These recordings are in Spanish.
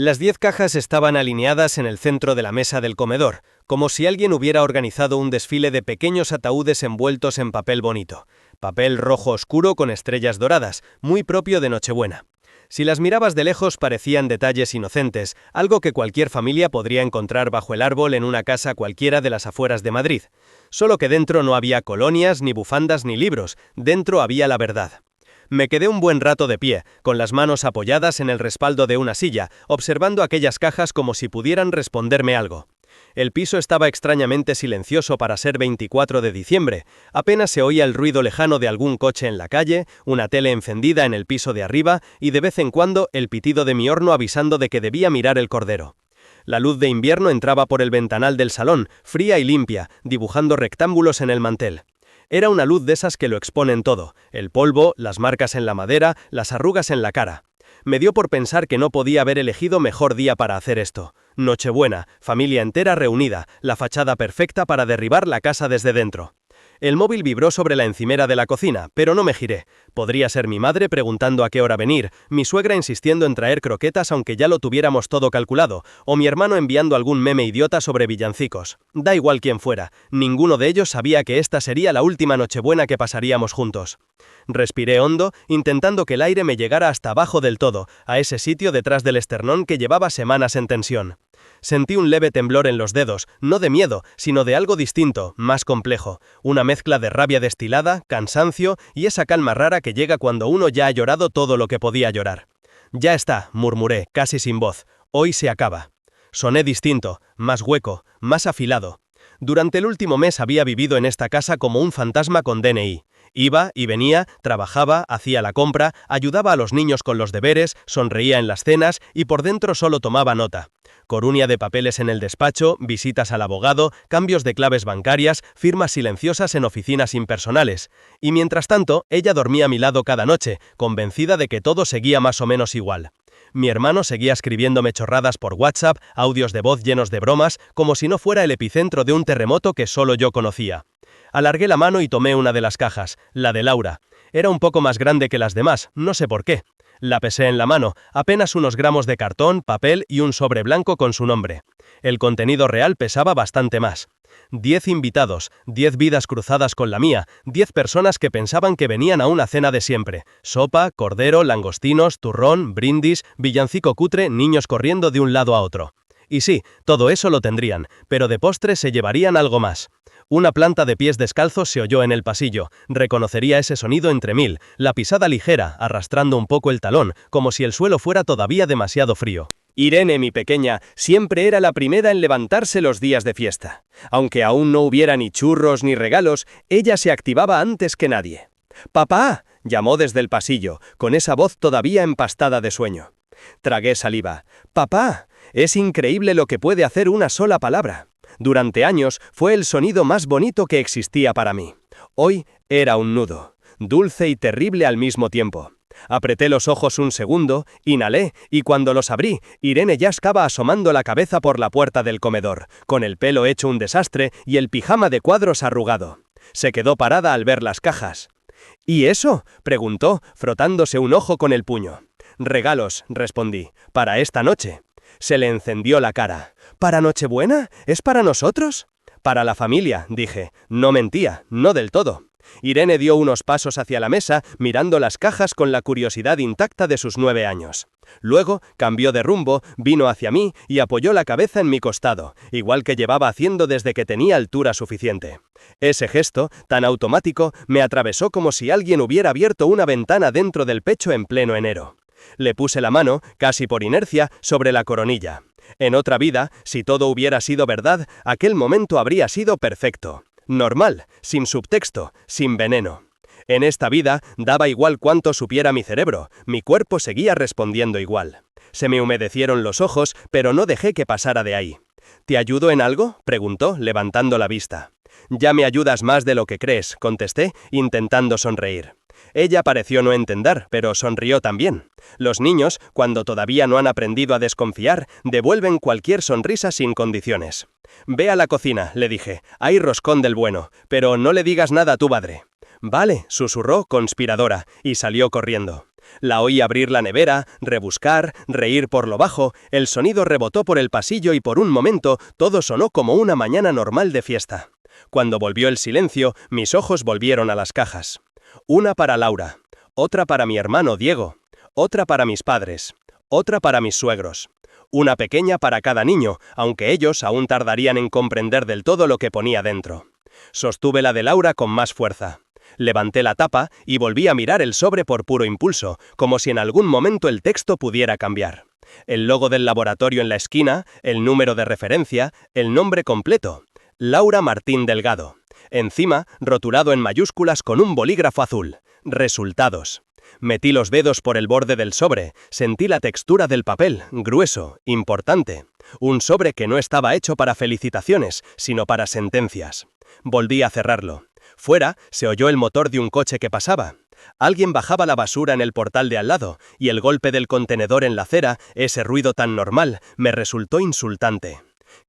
Las 10 cajas estaban alineadas en el centro de la mesa del comedor, como si alguien hubiera organizado un desfile de pequeños ataúdes envueltos en papel bonito. Papel rojo oscuro con estrellas doradas, muy propio de Nochebuena. Si las mirabas de lejos parecían detalles inocentes, algo que cualquier familia podría encontrar bajo el árbol en una casa cualquiera de las afueras de Madrid. Solo que dentro no había colonias, ni bufandas, ni libros, dentro había la verdad. Me quedé un buen rato de pie, con las manos apoyadas en el respaldo de una silla, observando aquellas cajas como si pudieran responderme algo. El piso estaba extrañamente silencioso para ser 24 de diciembre, apenas se oía el ruido lejano de algún coche en la calle, una tele encendida en el piso de arriba y de vez en cuando el pitido de mi horno avisando de que debía mirar el cordero. La luz de invierno entraba por el ventanal del salón, fría y limpia, dibujando rectángulos en el mantel. Era una luz de esas que lo exponen todo, el polvo, las marcas en la madera, las arrugas en la cara. Me dio por pensar que no podía haber elegido mejor día para hacer esto. Nochebuena, familia entera reunida, la fachada perfecta para derribar la casa desde dentro. El móvil vibró sobre la encimera de la cocina, pero no me giré. Podría ser mi madre preguntando a qué hora venir, mi suegra insistiendo en traer croquetas aunque ya lo tuviéramos todo calculado, o mi hermano enviando algún meme idiota sobre villancicos. Da igual quién fuera, ninguno de ellos sabía que esta sería la última Nochebuena que pasaríamos juntos. Respiré hondo, intentando que el aire me llegara hasta abajo del todo, a ese sitio detrás del esternón que llevaba semanas en tensión. Sentí un leve temblor en los dedos, no de miedo, sino de algo distinto, más complejo, una mezcla de rabia destilada, cansancio y esa calma rara que llega cuando uno ya ha llorado todo lo que podía llorar. Ya está, murmuré, casi sin voz, hoy se acaba. Soné distinto, más hueco, más afilado. Durante el último mes había vivido en esta casa como un fantasma con DNI. Iba y venía, trabajaba, hacía la compra, ayudaba a los niños con los deberes, sonreía en las cenas y por dentro solo tomaba nota. Coruña de papeles en el despacho, visitas al abogado, cambios de claves bancarias, firmas silenciosas en oficinas impersonales. Y mientras tanto, ella dormía a mi lado cada noche, convencida de que todo seguía más o menos igual. Mi hermano seguía escribiéndome chorradas por WhatsApp, audios de voz llenos de bromas, como si no fuera el epicentro de un terremoto que solo yo conocía. Alargué la mano y tomé una de las cajas, la de Laura. Era un poco más grande que las demás, no sé por qué. La pesé en la mano, apenas unos gramos de cartón, papel y un sobre blanco con su nombre. El contenido real pesaba bastante más. 10 invitados, 10 vidas cruzadas con la mía, 10 personas que pensaban que venían a una cena de siempre. Sopa, cordero, langostinos, turrón, brindis, villancico cutre, niños corriendo de un lado a otro. Y sí, todo eso lo tendrían, pero de postre se llevarían algo más. Una planta de pies descalzos se oyó en el pasillo, reconocería ese sonido entre mil, la pisada ligera, arrastrando un poco el talón, como si el suelo fuera todavía demasiado frío. Irene, mi pequeña, siempre era la primera en levantarse los días de fiesta. Aunque aún no hubiera ni churros ni regalos, ella se activaba antes que nadie. «¡Papá!», llamó desde el pasillo, con esa voz todavía empastada de sueño. Tragué saliva. «¡Papá!». Es increíble lo que puede hacer una sola palabra. Durante años fue el sonido más bonito que existía para mí. Hoy era un nudo, dulce y terrible al mismo tiempo. Apreté los ojos un segundo, inhalé, y cuando los abrí, Irene ya estaba asomando la cabeza por la puerta del comedor, con el pelo hecho un desastre y el pijama de cuadros arrugado. Se quedó parada al ver las cajas. «¿Y eso?», preguntó, frotándose un ojo con el puño. «Regalos», respondí, «para esta noche». Se le encendió la cara. «¿Para Nochebuena? ¿Es para nosotros?» «Para la familia», dije. No mentía, no del todo. Irene dio unos pasos hacia la mesa, mirando las cajas con la curiosidad intacta de sus 9 años. Luego cambió de rumbo, vino hacia mí y apoyó la cabeza en mi costado, igual que llevaba haciendo desde que tenía altura suficiente. Ese gesto, tan automático, me atravesó como si alguien hubiera abierto una ventana dentro del pecho en pleno enero. Le puse la mano, casi por inercia, sobre la coronilla. En otra vida, si todo hubiera sido verdad, aquel momento habría sido perfecto. Normal, sin subtexto, sin veneno. En esta vida, daba igual cuánto supiera mi cerebro, mi cuerpo seguía respondiendo igual. Se me humedecieron los ojos, pero no dejé que pasara de ahí. «¿Te ayudo en algo?», preguntó, levantando la vista. «Ya me ayudas más de lo que crees», contesté, intentando sonreír. Ella pareció no entender, pero sonrió también. Los niños, cuando todavía no han aprendido a desconfiar, devuelven cualquier sonrisa sin condiciones. «Ve a la cocina», le dije, «hay roscón del bueno, pero no le digas nada a tu padre». «Vale», susurró, conspiradora, y salió corriendo. La oí abrir la nevera, rebuscar, reír por lo bajo, el sonido rebotó por el pasillo y por un momento todo sonó como una mañana normal de fiesta. Cuando volvió el silencio, mis ojos volvieron a las cajas. Una para Laura, otra para mi hermano Diego, otra para mis padres, otra para mis suegros. Una pequeña para cada niño, aunque ellos aún tardarían en comprender del todo lo que ponía dentro. Sostuve la de Laura con más fuerza. Levanté la tapa y volví a mirar el sobre por puro impulso, como si en algún momento el texto pudiera cambiar. El logo del laboratorio en la esquina, el número de referencia, el nombre completo. Laura Martín Delgado. Encima, rotulado en mayúsculas con un bolígrafo azul. Resultados. Metí los dedos por el borde del sobre, sentí la textura del papel, grueso, importante. Un sobre que no estaba hecho para felicitaciones, sino para sentencias. Volví a cerrarlo. Fuera, se oyó el motor de un coche que pasaba. Alguien bajaba la basura en el portal de al lado, y el golpe del contenedor en la acera, ese ruido tan normal, me resultó insultante.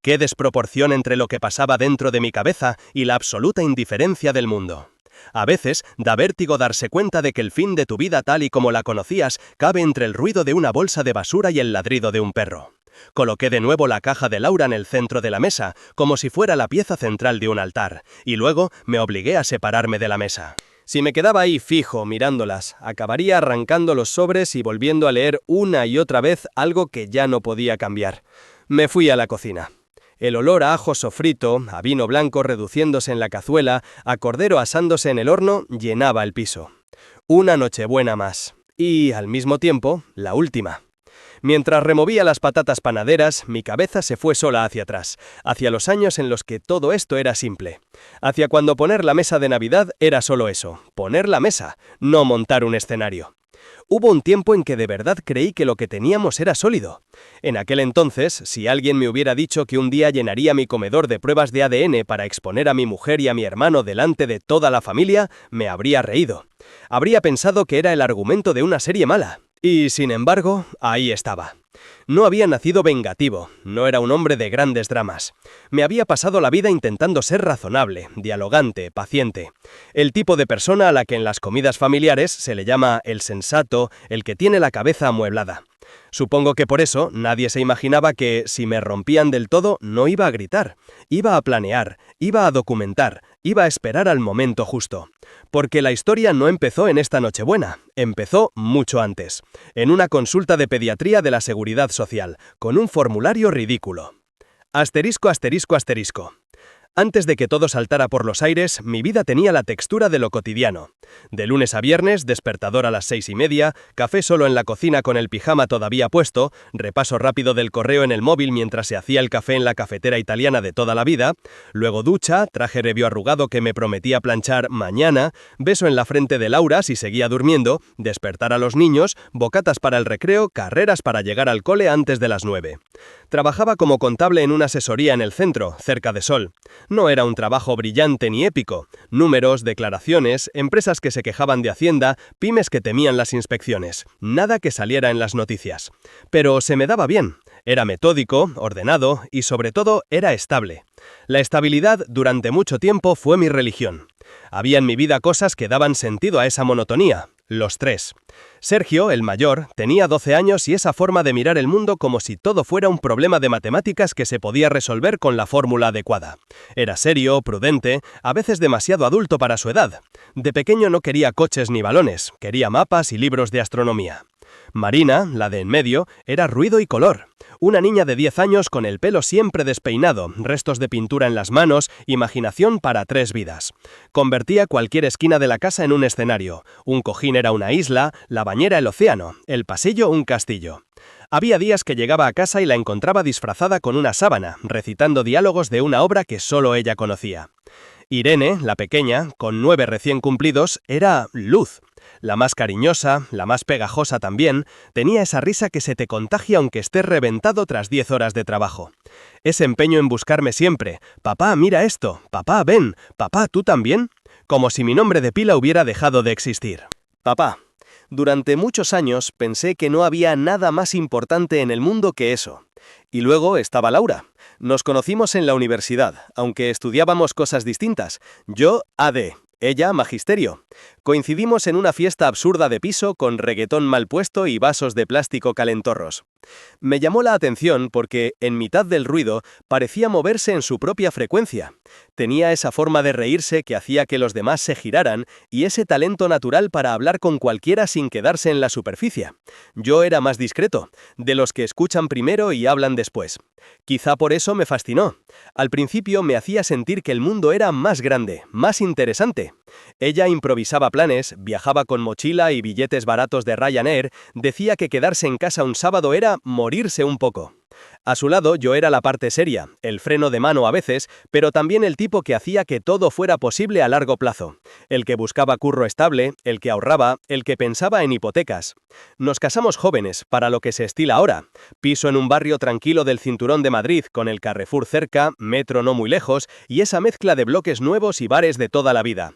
Qué desproporción entre lo que pasaba dentro de mi cabeza y la absoluta indiferencia del mundo. A veces da vértigo darse cuenta de que el fin de tu vida tal y como la conocías cabe entre el ruido de una bolsa de basura y el ladrido de un perro. Coloqué de nuevo la caja de Laura en el centro de la mesa, como si fuera la pieza central de un altar, y luego me obligué a separarme de la mesa. Si me quedaba ahí fijo mirándolas, acabaría arrancando los sobres y volviendo a leer una y otra vez algo que ya no podía cambiar. Me fui a la cocina. El olor a ajo sofrito, a vino blanco reduciéndose en la cazuela, a cordero asándose en el horno, llenaba el piso. Una nochebuena más. Y, al mismo tiempo, la última. Mientras removía las patatas panaderas, mi cabeza se fue sola hacia atrás, hacia los años en los que todo esto era simple. Hacia cuando poner la mesa de Navidad era solo eso, poner la mesa, no montar un escenario. Hubo un tiempo en que de verdad creí que lo que teníamos era sólido. En aquel entonces, si alguien me hubiera dicho que un día llenaría mi comedor de pruebas de ADN para exponer a mi mujer y a mi hermano delante de toda la familia, me habría reído. Habría pensado que era el argumento de una serie mala. Y, sin embargo, ahí estaba. No había nacido vengativo, no era un hombre de grandes dramas. Me había pasado la vida intentando ser razonable, dialogante, paciente. El tipo de persona a la que en las comidas familiares se le llama el sensato, el que tiene la cabeza amueblada. Supongo que por eso nadie se imaginaba que, si me rompían del todo, no iba a gritar. Iba a planear, iba a documentar, iba a esperar al momento justo. Porque la historia no empezó en esta Nochebuena, empezó mucho antes, en una consulta de pediatría de la Seguridad Social, con un formulario ridículo. Asterisco, asterisco, asterisco. Antes de que todo saltara por los aires, mi vida tenía la textura de lo cotidiano. De lunes a viernes, despertador a las 6:30, café solo en la cocina con el pijama todavía puesto, repaso rápido del correo en el móvil mientras se hacía el café en la cafetera italiana de toda la vida, luego ducha, traje revio arrugado que me prometía planchar mañana, beso en la frente de Laura si seguía durmiendo, despertar a los niños, bocatas para el recreo, carreras para llegar al cole antes de las 9. Trabajaba como contable en una asesoría en el centro, cerca de Sol. No era un trabajo brillante ni épico. Números, declaraciones, empresas que se quejaban de Hacienda, pymes que temían las inspecciones. Nada que saliera en las noticias. Pero se me daba bien. Era metódico, ordenado y sobre todo era estable. La estabilidad durante mucho tiempo fue mi religión. Había en mi vida cosas que daban sentido a esa monotonía. Los tres. Sergio, el mayor, tenía 12 años y esa forma de mirar el mundo como si todo fuera un problema de matemáticas que se podía resolver con la fórmula adecuada. Era serio, prudente, a veces demasiado adulto para su edad. De pequeño no quería coches ni balones, quería mapas y libros de astronomía. Marina, la de en medio, era ruido y color. Una niña de 10 años con el pelo siempre despeinado, restos de pintura en las manos, imaginación para 3 vidas. Convertía cualquier esquina de la casa en un escenario. Un cojín era una isla, la bañera el océano, el pasillo un castillo. Había días que llegaba a casa y la encontraba disfrazada con una sábana, recitando diálogos de una obra que solo ella conocía. Irene, la pequeña, con 9 recién cumplidos, era luz. La más cariñosa, la más pegajosa también, tenía esa risa que se te contagia aunque estés reventado tras 10 horas de trabajo. Ese empeño en buscarme siempre, papá, mira esto, papá, ven, papá, ¿tú también? Como si mi nombre de pila hubiera dejado de existir. Papá. Durante muchos años pensé que no había nada más importante en el mundo que eso. Y luego estaba Laura. Nos conocimos en la universidad, aunque estudiábamos cosas distintas. Yo, AD, ella magisterio. Coincidimos en una fiesta absurda de piso con reggaetón mal puesto y vasos de plástico calentorros. Me llamó la atención porque, en mitad del ruido, parecía moverse en su propia frecuencia. Tenía esa forma de reírse que hacía que los demás se giraran y ese talento natural para hablar con cualquiera sin quedarse en la superficie. Yo era más discreto, de los que escuchan primero y hablan después. Quizá por eso me fascinó. Al principio me hacía sentir que el mundo era más grande, más interesante. Ella improvisaba planes, viajaba con mochila y billetes baratos de Ryanair, decía que quedarse en casa un sábado era morirse un poco. A su lado yo era la parte seria, el freno de mano a veces, pero también el tipo que hacía que todo fuera posible a largo plazo. El que buscaba curro estable, el que ahorraba, el que pensaba en hipotecas. Nos casamos jóvenes, para lo que se estila ahora. Piso en un barrio tranquilo del cinturón de Madrid, con el Carrefour cerca, metro no muy lejos, y esa mezcla de bloques nuevos y bares de toda la vida.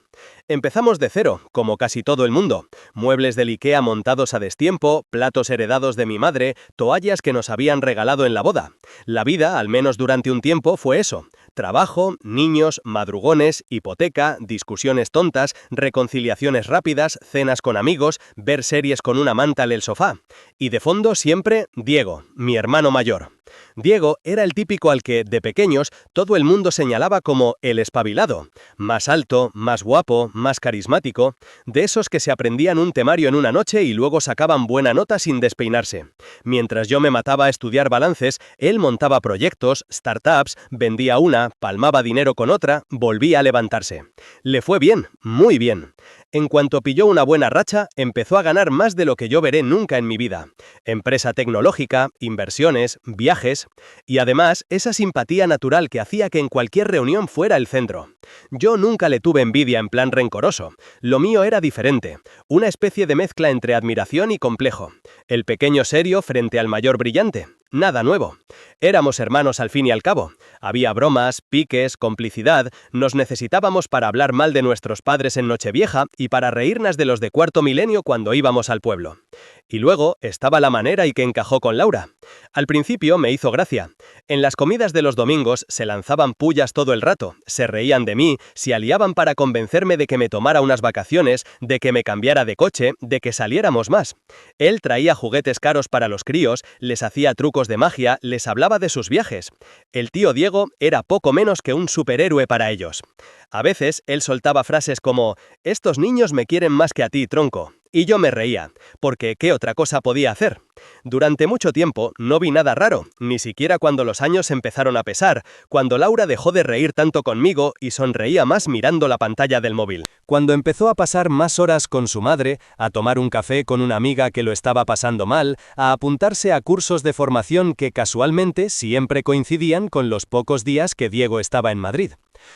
Empezamos de cero, como casi todo el mundo. Muebles del IKEA montados a destiempo, platos heredados de mi madre, toallas que nos habían regalado en la boda. La vida, al menos durante un tiempo, fue eso. Trabajo, niños, madrugones, hipoteca, discusiones tontas, reconciliaciones rápidas, cenas con amigos, ver series con una manta en el sofá. Y de fondo siempre Diego, mi hermano mayor. Diego era el típico al que, de pequeños, todo el mundo señalaba como el espabilado. Más alto, más guapo, más carismático. De esos que se aprendían un temario en una noche y luego sacaban buena nota sin despeinarse. Mientras yo me mataba a estudiar balances, él montaba proyectos, startups, vendía una, palmaba dinero con otra, volvía a levantarse. Le fue bien, muy bien. En cuanto pilló una buena racha, empezó a ganar más de lo que yo veré nunca en mi vida. Empresa tecnológica, inversiones, viajes, y además esa simpatía natural que hacía que en cualquier reunión fuera el centro. Yo nunca le tuve envidia en plan rencoroso. Lo mío era diferente, una especie de mezcla entre admiración y complejo. El pequeño serio frente al mayor brillante. Nada nuevo. Éramos hermanos al fin y al cabo. Había bromas, piques, complicidad, nos necesitábamos para hablar mal de nuestros padres en Nochevieja y para reírnos de los de cuarto milenio cuando íbamos al pueblo. Y luego estaba la manera y que encajó con Laura. Al principio me hizo gracia. En las comidas de los domingos se lanzaban pullas todo el rato, se reían de mí, se aliaban para convencerme de que me tomara unas vacaciones, de que me cambiara de coche, de que saliéramos más. Él traía juguetes caros para los críos, les hacía trucos de magia, les hablaba de sus viajes. El tío Diego era poco menos que un superhéroe para ellos. A veces él soltaba frases como «Estos niños me quieren más que a ti, tronco». Y yo me reía, porque ¿qué otra cosa podía hacer? Durante mucho tiempo no vi nada raro, ni siquiera cuando los años empezaron a pesar, cuando Laura dejó de reír tanto conmigo y sonreía más mirando la pantalla del móvil. Cuando empezó a pasar más horas con su madre, a tomar un café con una amiga que lo estaba pasando mal, a apuntarse a cursos de formación que casualmente siempre coincidían con los pocos días que Diego estaba en Madrid.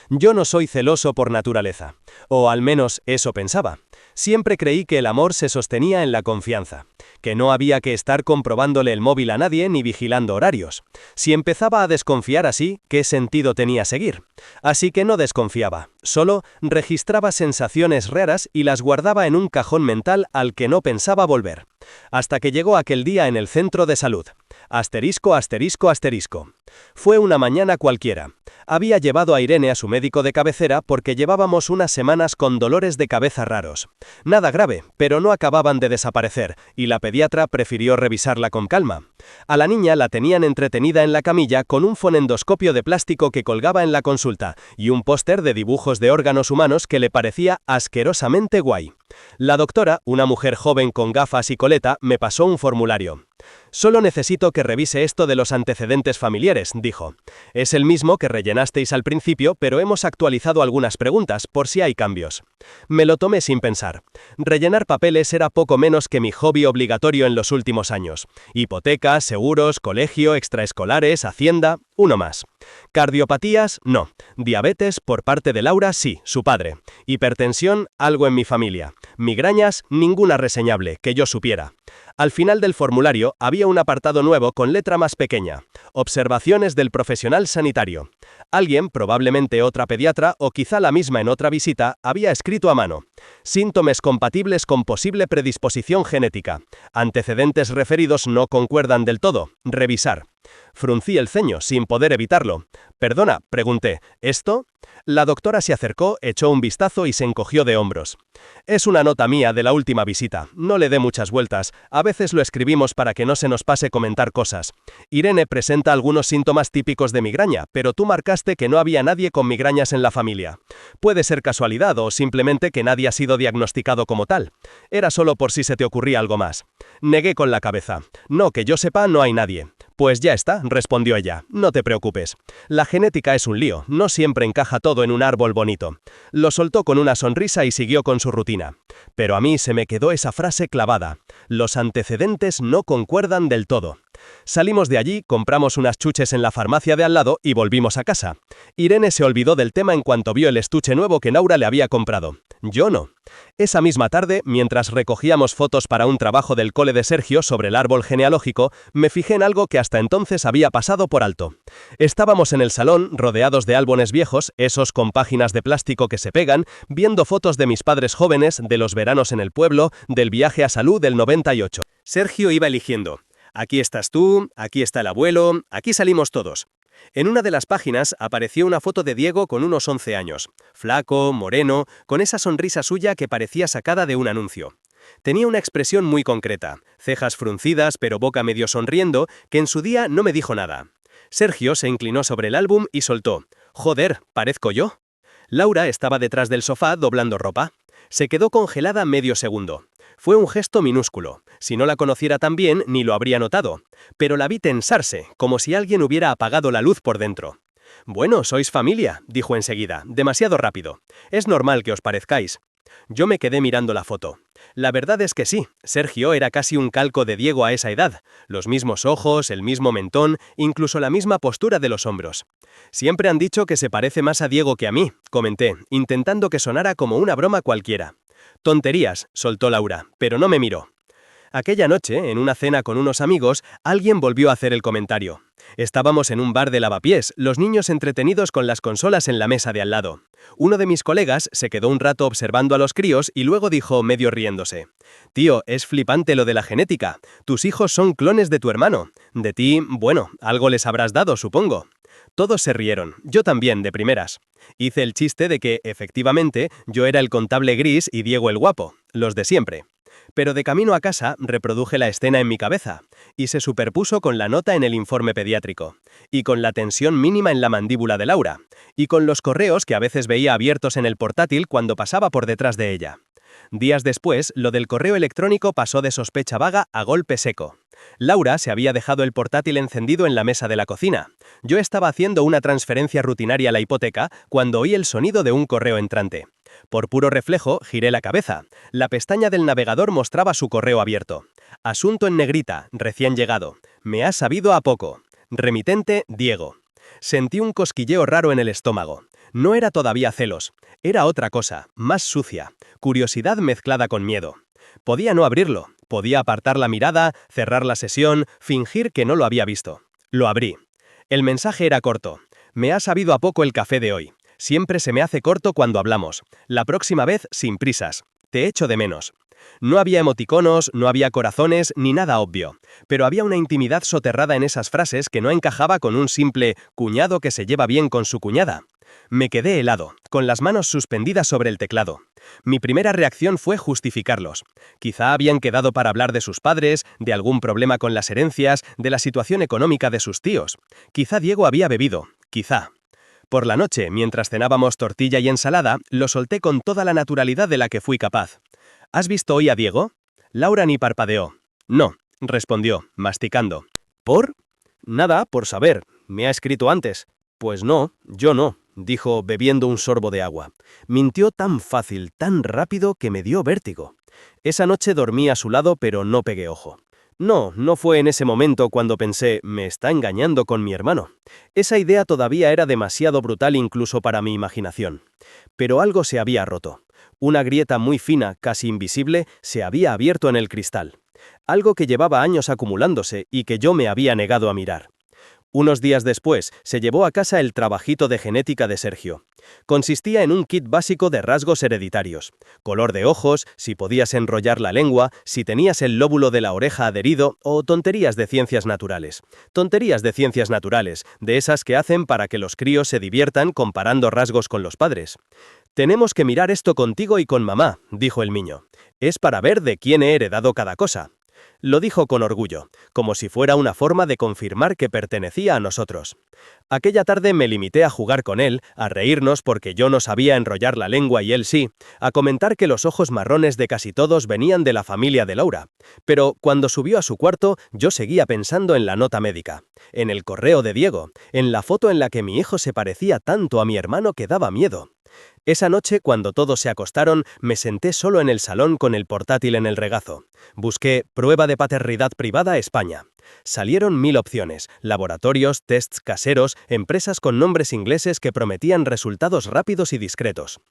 Yo no soy celoso por naturaleza, o al menos eso pensaba. Siempre creí que el amor se sostenía en la confianza, que no había que estar comprobándole el móvil a nadie ni vigilando horarios. Si empezaba a desconfiar así, ¿qué sentido tenía seguir? Así que no desconfiaba, solo registraba sensaciones raras y las guardaba en un cajón mental al que no pensaba volver. Hasta que llegó aquel día en el centro de salud. Asterisco, asterisco, asterisco. Fue una mañana cualquiera. Había llevado a Irene a su médico de cabecera porque llevábamos unas semanas con dolores de cabeza raros. Nada grave, pero no acababan de desaparecer, y la pediatra prefirió revisarla con calma. A la niña la tenían entretenida en la camilla con un fonendoscopio de plástico que colgaba en la consulta y un póster de dibujos de órganos humanos que le parecía asquerosamente guay. La doctora, una mujer joven con gafas y coleta, me pasó un formulario. «Solo necesito que revise esto de los antecedentes familiares», dijo. «Es el mismo que rellenasteis al principio, pero hemos actualizado algunas preguntas por si hay cambios». Me lo tomé sin pensar. Rellenar papeles era poco menos que mi hobby obligatorio en los últimos años. Hipotecas, seguros, colegio, extraescolares, hacienda, uno más. Cardiopatías, no. Diabetes, por parte de Laura, sí, su padre. Hipertensión, algo en mi familia. Migrañas, ninguna reseñable, que yo supiera. Al final del formulario había un apartado nuevo con letra más pequeña. Observaciones del profesional sanitario. Alguien, probablemente otra pediatra o quizá la misma en otra visita, había escrito a mano. Síntomas compatibles con posible predisposición genética. Antecedentes referidos no concuerdan del todo. Revisar. Fruncí el ceño, sin poder evitarlo. «Perdona», pregunté, «¿esto?» La doctora se acercó, echó un vistazo y se encogió de hombros. «Es una nota mía de la última visita. No le dé muchas vueltas. A veces lo escribimos para que no se nos pase comentar cosas. Irene presenta algunos síntomas típicos de migraña, pero tú marcaste que no había nadie con migrañas en la familia. Puede ser casualidad o simplemente que nadie ha sido diagnosticado como tal. Era solo por si se te ocurría algo más». Negué con la cabeza. «No, que yo sepa, no hay nadie». «Pues ya está», respondió ella, «no te preocupes. La genética es un lío, no siempre encaja todo en un árbol bonito». Lo soltó con una sonrisa y siguió con su rutina. Pero a mí se me quedó esa frase clavada. Los antecedentes no concuerdan del todo. Salimos de allí, compramos unas chuches en la farmacia de al lado y volvimos a casa. Irene se olvidó del tema en cuanto vio el estuche nuevo que Laura le había comprado. Yo no. Esa misma tarde, mientras recogíamos fotos para un trabajo del cole de Sergio sobre el árbol genealógico, me fijé en algo que hasta entonces había pasado por alto. Estábamos en el salón, rodeados de álbumes viejos, esos con páginas de plástico que se pegan, viendo fotos de mis padres jóvenes, de los veranos en el pueblo, del viaje a Salud del 98. Sergio iba eligiendo. Aquí estás tú, aquí está el abuelo, aquí salimos todos. En una de las páginas apareció una foto de Diego con unos 11 años, flaco, moreno, con esa sonrisa suya que parecía sacada de un anuncio. Tenía una expresión muy concreta, cejas fruncidas pero boca medio sonriendo, que en su día no me dijo nada. Sergio se inclinó sobre el álbum y soltó: «Joder, ¿parezco yo?». Laura estaba detrás del sofá doblando ropa. Se quedó congelada medio segundo. Fue un gesto minúsculo. Si no la conociera tan bien, ni lo habría notado. Pero la vi tensarse, como si alguien hubiera apagado la luz por dentro. «Bueno, sois familia», dijo enseguida, demasiado rápido. «Es normal que os parezcáis». Yo me quedé mirando la foto. La verdad es que sí, Sergio era casi un calco de Diego a esa edad. Los mismos ojos, el mismo mentón, incluso la misma postura de los hombros. «Siempre han dicho que se parece más a Diego que a mí», comenté, intentando que sonara como una broma cualquiera. «Tonterías», soltó Laura, pero no me miró. Aquella noche, en una cena con unos amigos, alguien volvió a hacer el comentario. Estábamos en un bar de lavapiés, los niños entretenidos con las consolas en la mesa de al lado. Uno de mis colegas se quedó un rato observando a los críos y luego dijo, medio riéndose: «Tío, es flipante lo de la genética. Tus hijos son clones de tu hermano. De ti, bueno, algo les habrás dado, supongo». Todos se rieron, yo también, de primeras. Hice el chiste de que, efectivamente, yo era el contable gris y Diego el guapo, los de siempre. Pero de camino a casa reproduje la escena en mi cabeza, y se superpuso con la nota en el informe pediátrico, y con la tensión mínima en la mandíbula de Laura, y con los correos que a veces veía abiertos en el portátil cuando pasaba por detrás de ella. Días después, lo del correo electrónico pasó de sospecha vaga a golpe seco. Laura se había dejado el portátil encendido en la mesa de la cocina. Yo estaba haciendo una transferencia rutinaria a la hipoteca cuando oí el sonido de un correo entrante. Por puro reflejo, giré la cabeza. La pestaña del navegador mostraba su correo abierto. Asunto en negrita, recién llegado. Me ha sabido a poco. Remitente, Diego. Sentí un cosquilleo raro en el estómago. No era todavía celos. Era otra cosa, más sucia. Curiosidad mezclada con miedo. Podía no abrirlo. Podía apartar la mirada, cerrar la sesión, fingir que no lo había visto. Lo abrí. El mensaje era corto. Me ha sabido a poco el café de hoy. Siempre se me hace corto cuando hablamos. La próxima vez, sin prisas. Te echo de menos. No había emoticonos, no había corazones, ni nada obvio. Pero había una intimidad soterrada en esas frases que no encajaba con un simple cuñado que se lleva bien con su cuñada. Me quedé helado, con las manos suspendidas sobre el teclado. Mi primera reacción fue justificarlos. Quizá habían quedado para hablar de sus padres, de algún problema con las herencias, de la situación económica de sus tíos. Quizá Diego había bebido, quizá. Por la noche, mientras cenábamos tortilla y ensalada, lo solté con toda la naturalidad de la que fui capaz. ¿Has visto hoy a Diego? Laura ni parpadeó. No, respondió, masticando. ¿Por? Nada, por saber. Me ha escrito antes. Pues no, yo no, dijo bebiendo un sorbo de agua. Mintió tan fácil, tan rápido que me dio vértigo. Esa noche dormí a su lado pero no pegué ojo. No fue en ese momento cuando pensé, me está engañando con mi hermano. Esa idea todavía era demasiado brutal incluso para mi imaginación. Pero algo se había roto. Una grieta muy fina, casi invisible, se había abierto en el cristal. Algo que llevaba años acumulándose y que yo me había negado a mirar. Unos días después, se llevó a casa el trabajito de genética de Sergio. Consistía en un kit básico de rasgos hereditarios. Color de ojos, si podías enrollar la lengua, si tenías el lóbulo de la oreja adherido o tonterías de ciencias naturales. Tonterías de ciencias naturales, de esas que hacen para que los críos se diviertan comparando rasgos con los padres. «Tenemos que mirar esto contigo y con mamá», dijo el niño. «Es para ver de quién he heredado cada cosa». Lo dijo con orgullo, como si fuera una forma de confirmar que pertenecía a nosotros. Aquella tarde me limité a jugar con él, a reírnos porque yo no sabía enrollar la lengua y él sí, a comentar que los ojos marrones de casi todos venían de la familia de Laura. Pero cuando subió a su cuarto, yo seguía pensando en la nota médica, en el correo de Diego, en la foto en la que mi hijo se parecía tanto a mi hermano que daba miedo. Esa noche, cuando todos se acostaron, me senté solo en el salón con el portátil en el regazo. Busqué «Prueba de paternidad privada España». Salieron 1000 opciones, laboratorios, tests caseros, empresas con nombres ingleses que prometían resultados rápidos y discretos.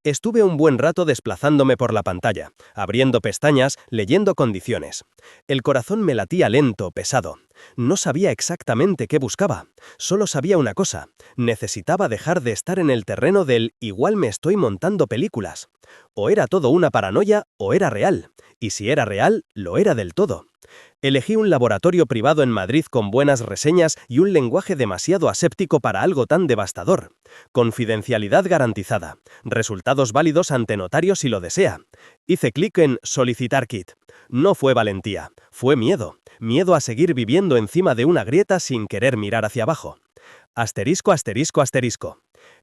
Estuve un buen rato desplazándome por la pantalla, abriendo pestañas, leyendo condiciones. El corazón me latía lento, pesado. No sabía exactamente qué buscaba. Solo sabía una cosa: necesitaba dejar de estar en el terreno del «igual me estoy montando películas». O era todo una paranoia o era real. Y si era real, lo era del todo. Elegí un laboratorio privado en Madrid con buenas reseñas y un lenguaje demasiado aséptico para algo tan devastador. Confidencialidad garantizada. Resultados válidos ante notario si lo desea. Hice clic en «Solicitar kit». No fue valentía, fue miedo. Miedo a seguir viviendo encima de una grieta sin querer mirar hacia abajo. Asterisco, asterisco, asterisco.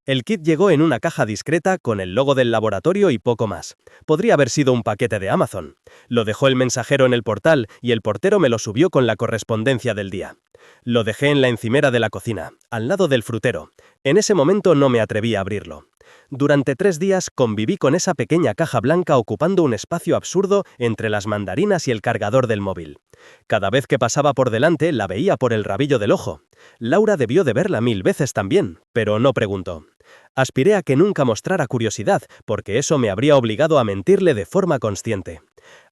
El kit llegó en una caja discreta con el logo del laboratorio y poco más. Podría haber sido un paquete de Amazon. Lo dejó el mensajero en el portal y el portero me lo subió con la correspondencia del día. Lo dejé en la encimera de la cocina, al lado del frutero. En ese momento no me atreví a abrirlo. Durante 3 días conviví con esa pequeña caja blanca ocupando un espacio absurdo entre las mandarinas y el cargador del móvil. Cada vez que pasaba por delante la veía por el rabillo del ojo. Laura debió de verla 1000 veces también, pero no preguntó. Aspiré a que nunca mostrara curiosidad, porque eso me habría obligado a mentirle de forma consciente.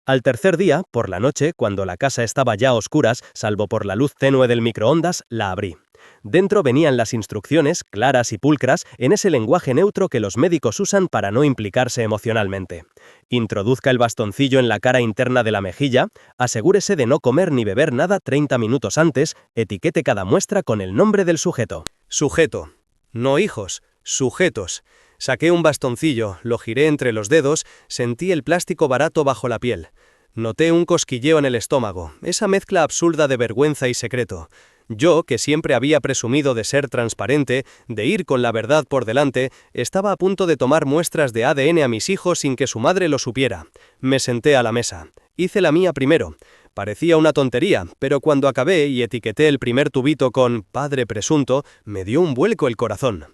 Al tercer día, por la noche, cuando la casa estaba ya a oscuras, salvo por la luz tenue del microondas, la abrí. Dentro venían las instrucciones, claras y pulcras, en ese lenguaje neutro que los médicos usan para no implicarse emocionalmente. Introduzca el bastoncillo en la cara interna de la mejilla, asegúrese de no comer ni beber nada 30 minutos antes, etiquete cada muestra con el nombre del sujeto. Sujeto. No hijos, sujetos. Saqué un bastoncillo, lo giré entre los dedos, sentí el plástico barato bajo la piel. Noté un cosquilleo en el estómago, esa mezcla absurda de vergüenza y secreto. Yo, que siempre había presumido de ser transparente, de ir con la verdad por delante, estaba a punto de tomar muestras de ADN a mis hijos sin que su madre lo supiera. Me senté a la mesa. Hice la mía primero. Parecía una tontería, pero cuando acabé y etiqueté el primer tubito con «padre presunto», me dio un vuelco el corazón.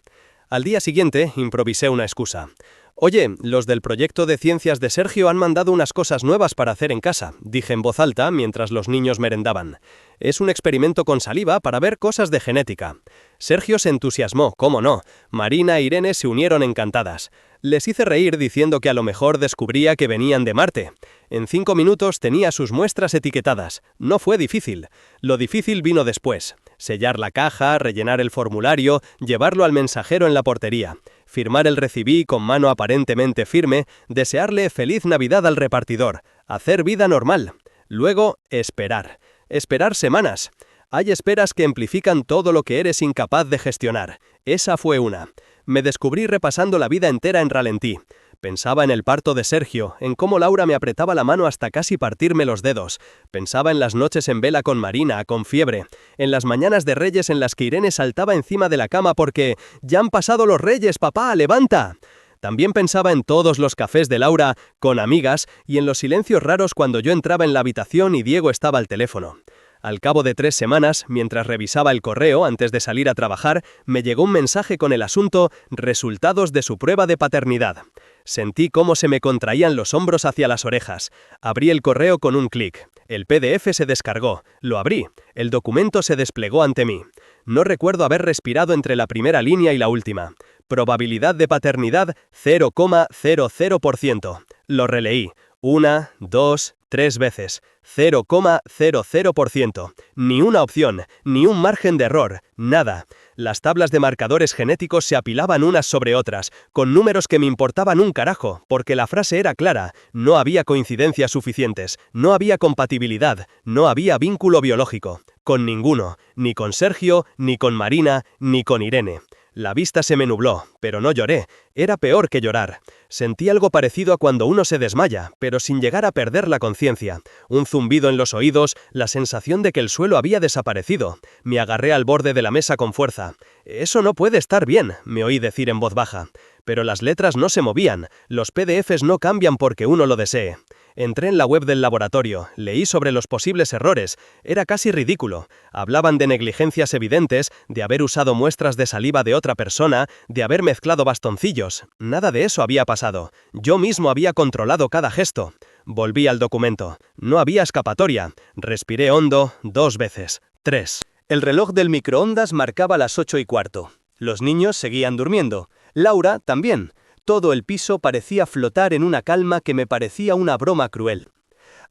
Al día siguiente improvisé una excusa. «Oye, los del proyecto de ciencias de Sergio han mandado unas cosas nuevas para hacer en casa», dije en voz alta mientras los niños merendaban. «Es un experimento con saliva para ver cosas de genética». Sergio se entusiasmó, cómo no. Marina e Irene se unieron encantadas. Les hice reír diciendo que a lo mejor descubría que venían de Marte. En 5 minutos tenía sus muestras etiquetadas. No fue difícil. Lo difícil vino después. Sellar la caja, rellenar el formulario, llevarlo al mensajero en la portería. Firmar el recibí con mano aparentemente firme, desearle feliz Navidad al repartidor, hacer vida normal. Luego, esperar. Esperar semanas. Hay esperas que amplifican todo lo que eres incapaz de gestionar. Esa fue una. Me descubrí repasando la vida entera en ralentí. Pensaba en el parto de Sergio, en cómo Laura me apretaba la mano hasta casi partirme los dedos. Pensaba en las noches en vela con Marina, con fiebre. En las mañanas de Reyes en las que Irene saltaba encima de la cama porque «¡Ya han pasado los Reyes, papá! ¡Levanta!». También pensaba en todos los cafés de Laura, con amigas, y en los silencios raros cuando yo entraba en la habitación y Diego estaba al teléfono. Al cabo de 3 semanas, mientras revisaba el correo antes de salir a trabajar, me llegó un mensaje con el asunto «Resultados de su prueba de paternidad». Sentí cómo se me contraían los hombros hacia las orejas. Abrí el correo con un clic. El PDF se descargó. Lo abrí. El documento se desplegó ante mí. No recuerdo haber respirado entre la primera línea y la última. Probabilidad de paternidad 0,00%. Lo releí. 1, 2, 3 veces. 0,00%. Ni una opción, ni un margen de error, nada. Las tablas de marcadores genéticos se apilaban unas sobre otras, con números que me importaban un carajo, porque la frase era clara: no había coincidencias suficientes, no había compatibilidad, no había vínculo biológico. Con ninguno, ni con Sergio, ni con Marina, ni con Irene. La vista se me nubló, pero no lloré. Era peor que llorar. Sentí algo parecido a cuando uno se desmaya, pero sin llegar a perder la conciencia. Un zumbido en los oídos, la sensación de que el suelo había desaparecido. Me agarré al borde de la mesa con fuerza. «Eso no puede estar bien», me oí decir en voz baja. Pero las letras no se movían, los PDFs no cambian porque uno lo desee. Entré en la web del laboratorio, leí sobre los posibles errores, era casi ridículo. Hablaban de negligencias evidentes, de haber usado muestras de saliva de otra persona, de haber mezclado bastoncillos. Nada de eso había pasado. Yo mismo había controlado cada gesto. Volví al documento. No había escapatoria. Respiré hondo 2 veces. 3. El reloj del microondas marcaba las 8:15. Los niños seguían durmiendo. Laura también. Todo el piso parecía flotar en una calma que me parecía una broma cruel.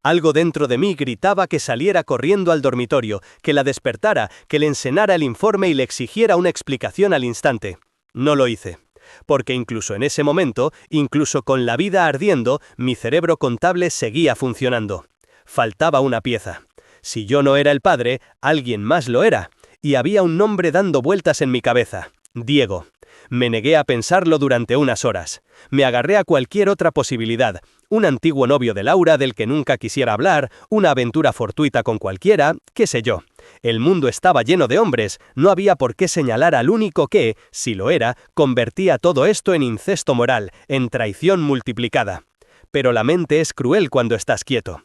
Algo dentro de mí gritaba que saliera corriendo al dormitorio, que la despertara, que le ensenara el informe y le exigiera una explicación al instante. No lo hice. Porque incluso en ese momento, incluso con la vida ardiendo, mi cerebro contable seguía funcionando. Faltaba una pieza. Si yo no era el padre, alguien más lo era. Y había un nombre dando vueltas en mi cabeza: Diego. Me negué a pensarlo durante unas horas. Me agarré a cualquier otra posibilidad. Un antiguo novio de Laura del que nunca quisiera hablar, una aventura fortuita con cualquiera, qué sé yo. El mundo estaba lleno de hombres, no había por qué señalar al único que, si lo era, convertía todo esto en incesto moral, en traición multiplicada. Pero la mente es cruel cuando estás quieto.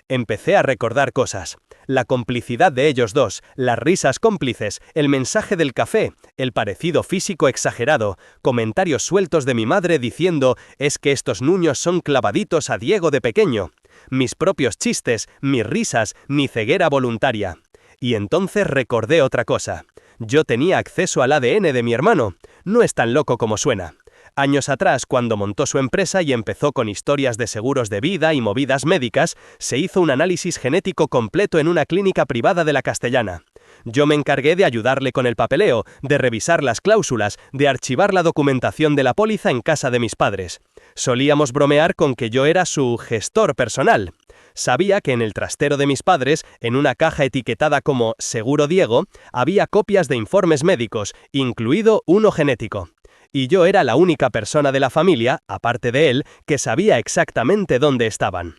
Empecé a recordar cosas. La complicidad de ellos dos, las risas cómplices, el mensaje del café, el parecido físico exagerado, comentarios sueltos de mi madre diciendo: «Es que estos nuños son clavaditos a Diego de pequeño». Mis propios chistes, mis risas, mi ceguera voluntaria. Y entonces recordé otra cosa. Yo tenía acceso al ADN de mi hermano. No es tan loco como suena. Años atrás, cuando montó su empresa y empezó con historias de seguros de vida y movidas médicas, se hizo un análisis genético completo en una clínica privada de la Castellana. Yo me encargué de ayudarle con el papeleo, de revisar las cláusulas, de archivar la documentación de la póliza en casa de mis padres. Solíamos bromear con que yo era su gestor personal. Sabía que en el trastero de mis padres, en una caja etiquetada como Seguro Diego, había copias de informes médicos, incluido uno genético. Y yo era la única persona de la familia, aparte de él, que sabía exactamente dónde estaban.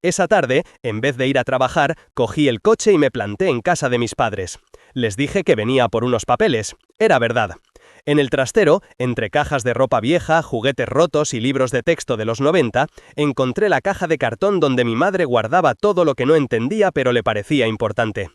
Esa tarde, en vez de ir a trabajar, cogí el coche y me planté en casa de mis padres. Les dije que venía por unos papeles. Era verdad. En el trastero, entre cajas de ropa vieja, juguetes rotos y libros de texto de los 90, encontré la caja de cartón donde mi madre guardaba todo lo que no entendía pero le parecía importante.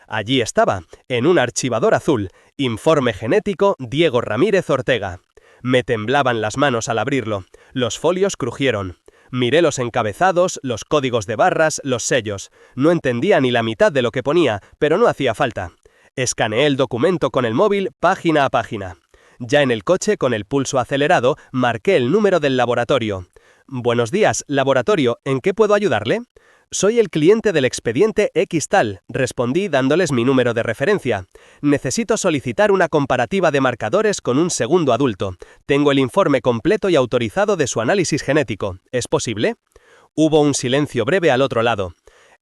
Allí estaba, en un archivador azul: Informe genético Diego Ramírez Ortega. Me temblaban las manos al abrirlo. Los folios crujieron. Miré los encabezados, los códigos de barras, los sellos. No entendía ni la mitad de lo que ponía, pero no hacía falta. Escaneé el documento con el móvil, página a página. Ya en el coche, con el pulso acelerado, marqué el número del laboratorio. «Buenos días, laboratorio, ¿en qué puedo ayudarle?» «Soy el cliente del expediente X tal», respondí dándoles mi número de referencia. «Necesito solicitar una comparativa de marcadores con un segundo adulto. Tengo el informe completo y autorizado de su análisis genético. ¿Es posible?» Hubo un silencio breve al otro lado.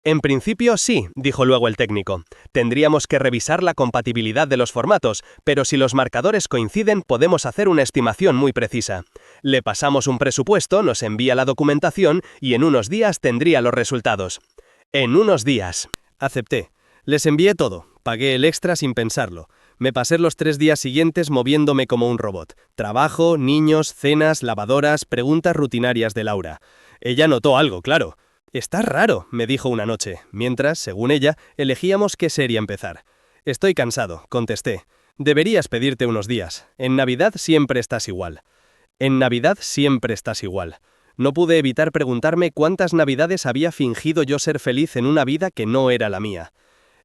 «En principio sí», dijo luego el técnico. «Tendríamos que revisar la compatibilidad de los formatos, pero si los marcadores coinciden podemos hacer una estimación muy precisa. Le pasamos un presupuesto, nos envía la documentación y en unos días tendría los resultados». «En unos días». Acepté. Les envié todo. Pagué el extra sin pensarlo. Me pasé los 3 días siguientes moviéndome como un robot. Trabajo, niños, cenas, lavadoras, preguntas rutinarias de Laura. Ella notó algo, claro. «Está raro», me dijo una noche, mientras, según ella, elegíamos qué serie empezar. «Estoy cansado», contesté. «Deberías pedirte unos días. En Navidad siempre estás igual». En Navidad siempre estás igual. No pude evitar preguntarme cuántas Navidades había fingido yo ser feliz en una vida que no era la mía.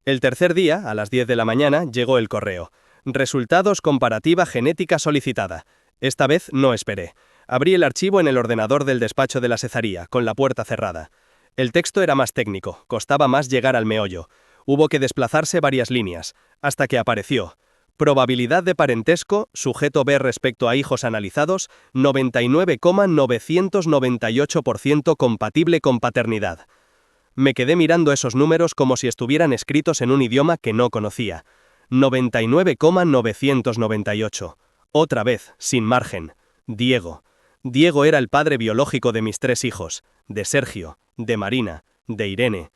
El tercer día, a las 10 de la mañana, llegó el correo. Resultados comparativa genética solicitada. Esta vez no esperé. Abrí el archivo en el ordenador del despacho de la Cezaría, con la puerta cerrada. El texto era más técnico, costaba más llegar al meollo. Hubo que desplazarse varias líneas, hasta que apareció. Probabilidad de parentesco, sujeto B respecto a hijos analizados, 99,998% compatible con paternidad. Me quedé mirando esos números como si estuvieran escritos en un idioma que no conocía. 99,998. Otra vez, sin margen. Diego. Diego era el padre biológico de mis 3 hijos, de Sergio, de Marina, de Irene.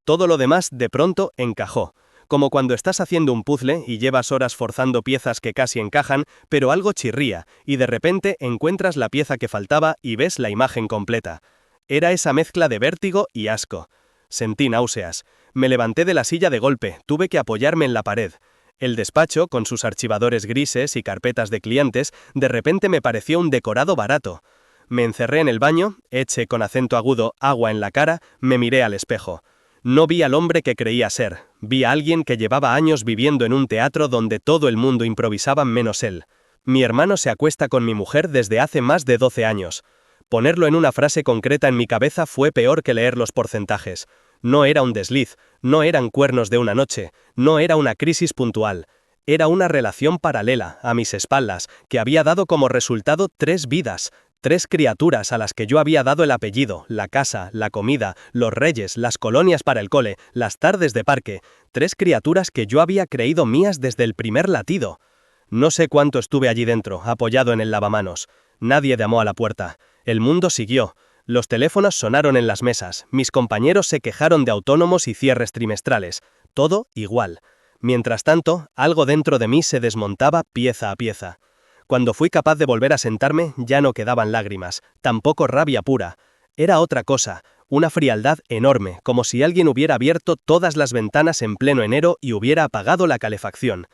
Todo lo demás, de pronto, encajó. Como cuando estás haciendo un puzzle y llevas horas forzando piezas que casi encajan, pero algo chirría, y de repente encuentras la pieza que faltaba y ves la imagen completa. Era esa mezcla de vértigo y asco. Sentí náuseas. Me levanté de la silla de golpe, tuve que apoyarme en la pared. El despacho, con sus archivadores grises y carpetas de clientes, de repente me pareció un decorado barato. Me encerré en el baño, eché con acento agudo agua en la cara, me miré al espejo. No vi al hombre que creía ser, vi a alguien que llevaba años viviendo en un teatro donde todo el mundo improvisaba menos él. Mi hermano se acuesta con mi mujer desde hace más de 12 años. Ponerlo en una frase concreta en mi cabeza fue peor que leer los porcentajes. No era un desliz, no eran cuernos de una noche, no era una crisis puntual. Era una relación paralela, a mis espaldas, que había dado como resultado 3 vidas, 3 criaturas a las que yo había dado el apellido, la casa, la comida, los reyes, las colonias para el cole, las tardes de parque, 3 criaturas que yo había creído mías desde el primer latido. No sé cuánto estuve allí dentro, apoyado en el lavamanos. Nadie llamó a la puerta. El mundo siguió. Los teléfonos sonaron en las mesas, mis compañeros se quejaron de autónomos y cierres trimestrales. Todo igual. Mientras tanto, algo dentro de mí se desmontaba pieza a pieza. Cuando fui capaz de volver a sentarme, ya no quedaban lágrimas, tampoco rabia pura. Era otra cosa, una frialdad enorme, como si alguien hubiera abierto todas las ventanas en pleno enero y hubiera apagado la calefacción.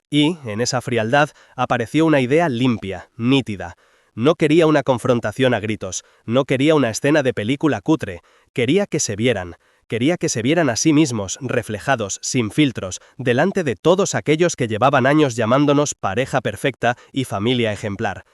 Y, en esa frialdad, apareció una idea limpia, nítida. No quería una confrontación a gritos, no quería una escena de película cutre, quería que se vieran a sí mismos, reflejados, sin filtros, delante de todos aquellos que llevaban años llamándonos pareja perfecta y familia ejemplar.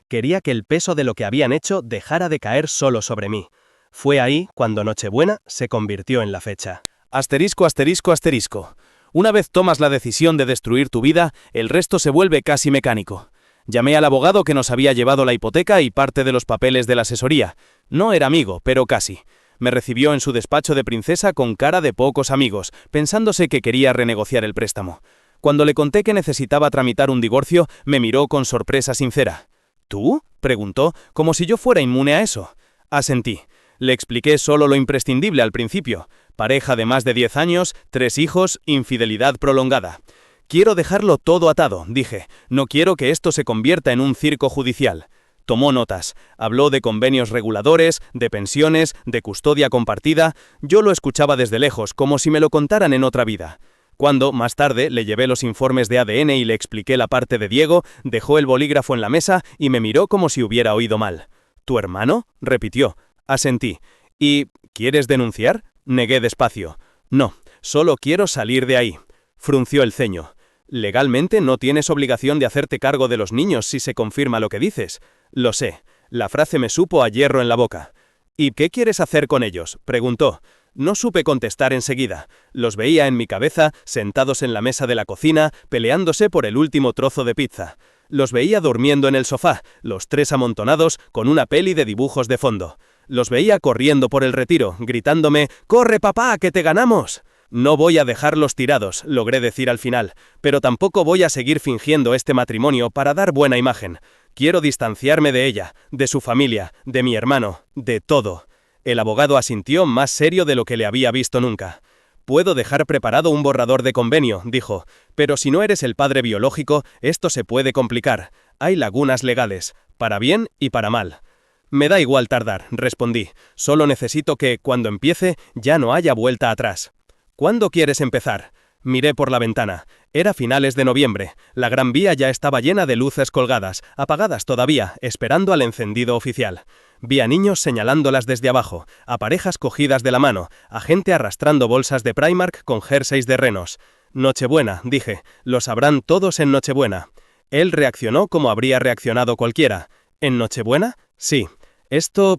Quería que el peso de lo que habían hecho dejara de caer solo sobre mí. Fue ahí cuando Nochebuena se convirtió en la fecha. Asterisco, asterisco, asterisco. Una vez tomas la decisión de destruir tu vida, el resto se vuelve casi mecánico. Llamé al abogado que nos había llevado la hipoteca y parte de los papeles de la asesoría. No era amigo, pero casi. Me recibió en su despacho de princesa con cara de pocos amigos, pensándose que quería renegociar el préstamo. Cuando le conté que necesitaba tramitar un divorcio, me miró con sorpresa sincera. ¿Tú?, preguntó, como si yo fuera inmune a eso. Asentí. Le expliqué solo lo imprescindible al principio. Pareja de más de 10 años, 3 hijos, infidelidad prolongada. Quiero dejarlo todo atado, dije. No quiero que esto se convierta en un circo judicial. Tomó notas, habló de convenios reguladores, de pensiones, de custodia compartida. Yo lo escuchaba desde lejos, como si me lo contaran en otra vida. Cuando, más tarde, le llevé los informes de ADN y le expliqué la parte de Diego, dejó el bolígrafo en la mesa y me miró como si hubiera oído mal. ¿Tu hermano?, repitió. Asentí. ¿Y quieres denunciar?, negué despacio. No, solo quiero salir de ahí. Frunció el ceño. Legalmente no tienes obligación de hacerte cargo de los niños si se confirma lo que dices. Lo sé. La frase me supo a hierro en la boca. ¿Y qué quieres hacer con ellos?, preguntó. No supe contestar enseguida. Los veía en mi cabeza, sentados en la mesa de la cocina, peleándose por el último trozo de pizza. Los veía durmiendo en el sofá, los 3 amontonados, con una peli de dibujos de fondo. Los veía corriendo por el retiro, gritándome «¡Corre, papá, que te ganamos!». No voy a dejarlos tirados, logré decir al final, pero tampoco voy a seguir fingiendo este matrimonio para dar buena imagen. Quiero distanciarme de ella, de su familia, de mi hermano, de todo. El abogado asintió más serio de lo que le había visto nunca. Puedo dejar preparado un borrador de convenio, dijo, pero si no eres el padre biológico, esto se puede complicar. Hay lagunas legales, para bien y para mal. Me da igual tardar, respondí. Solo necesito que, cuando empiece, ya no haya vuelta atrás. ¿Cuándo quieres empezar? Miré por la ventana. Era finales de noviembre. La Gran Vía ya estaba llena de luces colgadas, apagadas todavía, esperando al encendido oficial. Vi a niños señalándolas desde abajo, a parejas cogidas de la mano, a gente arrastrando bolsas de Primark con jerseys de renos. Nochebuena, dije. Lo sabrán todos en Nochebuena. Él reaccionó como habría reaccionado cualquiera. ¿En Nochebuena? Sí.